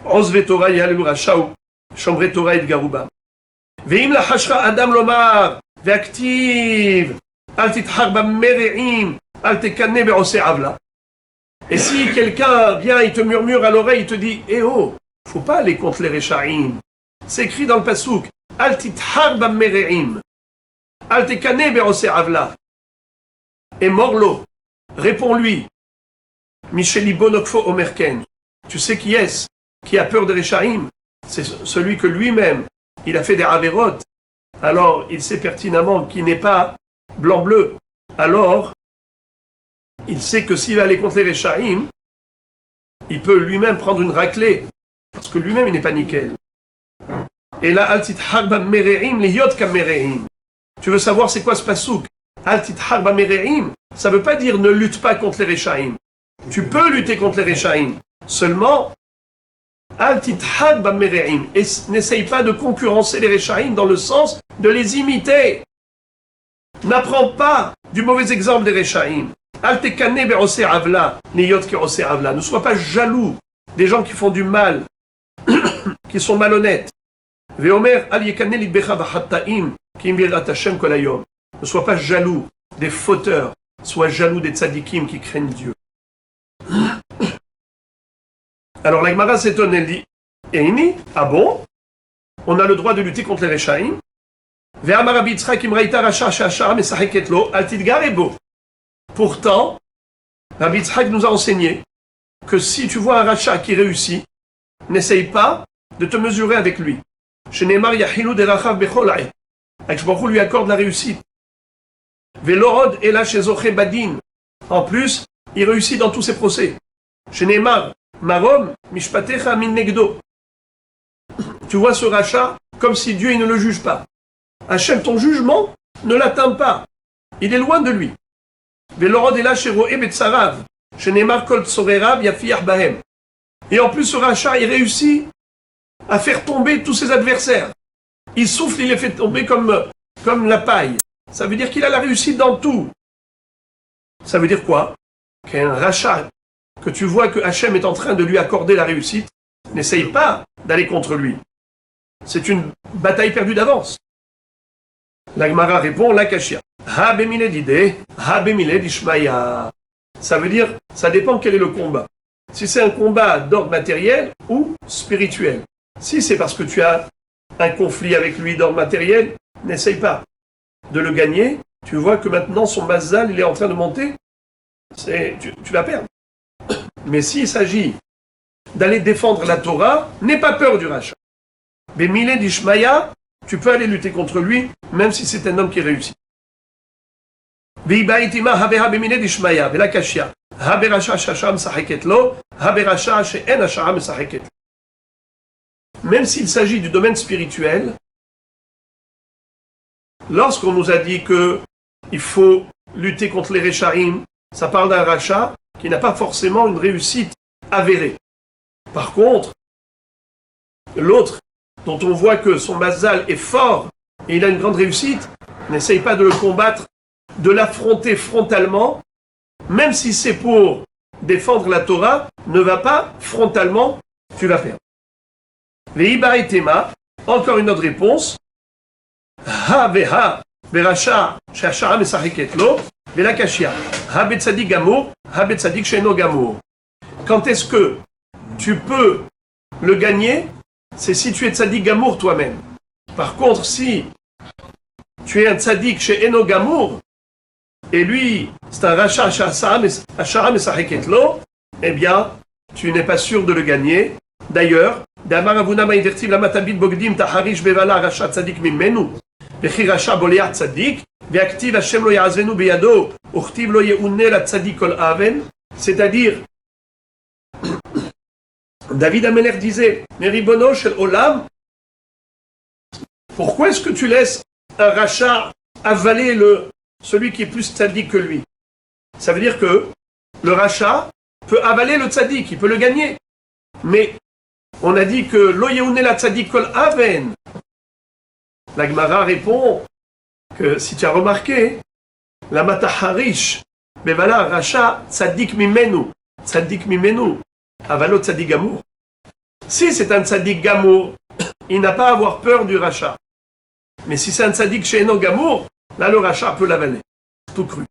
Ozve Torah Yalelu Rashaou, Shomre Torah et Garouba. Veim la Hashra Adam Lomar, Veaktiv, Al Tithar Bamereim, Al Tekane Be'ose Avla. Et si quelqu'un vient, il te murmure à l'oreille, il te dit, eh oh, faut pas aller contre les Réchaïm. C'est écrit dans le Passouk, Al Tithar Bamereim, Al Tekane Be'ose Avla. Et Morlo, réponds-lui, Micheli Bonokfo Omerken, tu sais qui est-ce qui a peur des Réchaïm? C'est celui que lui-même, il a fait des Averot. Alors, il sait pertinemment qu'il n'est pas blanc-bleu. Alors, il sait que s'il va aller contre les Réchaïm, il peut lui-même prendre une raclée. Parce que lui-même, il n'est pas nickel. Et là, Al Tithar Bamereim, les Yot Kamereim. Tu veux savoir c'est quoi ce pasouk? Al Tithar Bamereim, ça ne veut pas dire ne lutte pas contre les Réchaïm. Tu peux lutter contre les Réchaïm. Seulement, Al Tithar Bamereim. Et n'essaye pas de concurrencer les Réchaïm dans le sens de les imiter. N'apprends pas du mauvais exemple des Réchaïm. Al Tekane Be'ose Avla, Niyot Ke'ose Avla. Ne sois pas jaloux des gens qui font du mal, qui sont malhonnêtes. Veomer Al Yekane Lidbecha V'Hattaim, Kim Birat Hashem Kolayom. Ne sois pas jaloux des fauteurs, sois jaloux des tzadikim qui craignent Dieu. Alors la Gemara s'étonne, elle dit, Eini, ah bon? On a le droit de lutter contre les Réchaïm? Pourtant, Rabbi Yitzhak nous a enseigné que si tu vois un rachat qui réussit, n'essaye pas de te mesurer avec lui. Shenemar Yahilu Derachav Bechol Ait. Akshbaruch lui accorde la réussite. Velorod est là chez Zoché Badin. En plus, il réussit dans tous ses procès. Shenemar Marom Mishpatecha Min Negdo. Tu vois ce rachat comme si Dieu il ne le juge pas. Hachem, ton jugement ne l'atteint pas. Il est loin de lui. Velorod est là chez Roé Betsarav. Shenemar Kol Tsorerav Yafiach Bahem. Et en plus, ce rachat, il réussit à faire tomber tous ses adversaires. Il souffle, il les fait tomber comme la paille. Ça veut dire qu'il a la réussite dans tout. Ça veut dire quoi? Qu'un rachat, que tu vois que Hachem est en train de lui accorder la réussite, n'essaye pas d'aller contre lui. C'est une bataille perdue d'avance. La Gemara répond, la Kashia. Ha bemile d'idée, ha bemile d'ishmaya. Ça veut dire, ça dépend quel est le combat. Si c'est un combat d'ordre matériel ou spirituel. Si c'est parce que tu as un conflit avec lui d'ordre matériel, n'essaye pas de le gagner. Tu vois que maintenant son mazal, il est en train de monter. Tu vas perdre. Mais s'il s'agit d'aller défendre la Torah, n'aie pas peur du rachat. Bemile d'ishmaya, tu peux aller lutter contre lui, même si c'est un homme qui réussit. V'ibaïtima habeha bemile d'ishmaya, vela kashia. Haberacha shasham saheket lo, haberacha she'en hasham saheket. Même s'il s'agit du domaine spirituel, lorsqu'on nous a dit qu'il faut lutter contre les Réchaïm, ça parle d'un rachat qui n'a pas forcément une réussite avérée. Par contre, l'autre, dont on voit que son mazal est fort et il a une grande réussite, n'essaye pas de le combattre, de l'affronter frontalement, même si c'est pour défendre la Torah, ne va pas frontalement, tu vas perdre. Veiba et Tema, encore une autre réponse. Ha veha, veracha, shashara mesachiket lo, vela kashia. Ha betzadik gamour, ha betzadik sheno gamour. Quand est-ce que tu peux le gagner? C'est si tu es tzadik gamour toi-même. Par contre, si tu es un tzadik chez Eno gamour, et lui, c'est un rachat shashara mesachiket lo, eh bien, tu n'es pas sûr de le gagner. D'ailleurs, Damar Avuna ma'invertiv la matabit bogdim taharish bevala rasha tzadik mimenu, vechi rasha boleat tzadik, ve'aktiv Hashem lo ya'azvenu beyado, uchtiv lo ye'unne la tzadik kol aven. C'est-à-dire, David Ameler disait, Meribono shel olam, pourquoi est-ce que tu laisses un rachat avaler celui qui est plus tzadik que lui? Ça veut dire que le rachat peut avaler le tzadik, il peut le gagner. Mais on a dit que lo yeune la tzadik kol aven. La Gemara répond que si tu as remarqué, la mataharish Mais voilà, Racha, tzaddik mimenu. Tzaddik mimenu. Avalo tzaddik gamour. Si c'est un tzaddik gamour, il n'a pas à avoir peur du Racha. Mais si c'est un tzaddik she'eno gamour, là le Racha peut l'avaler. Tout cru.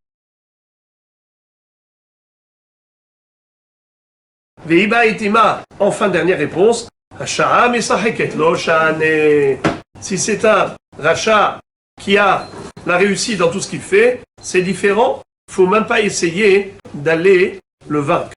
Veiba etima. Enfin, dernière réponse. Hasha'a mesacheket lo sha'ane. Si c'est un Racha qui a la réussite dans tout ce qu'il fait, c'est différent. Il ne faut même pas essayer d'aller le vaincre.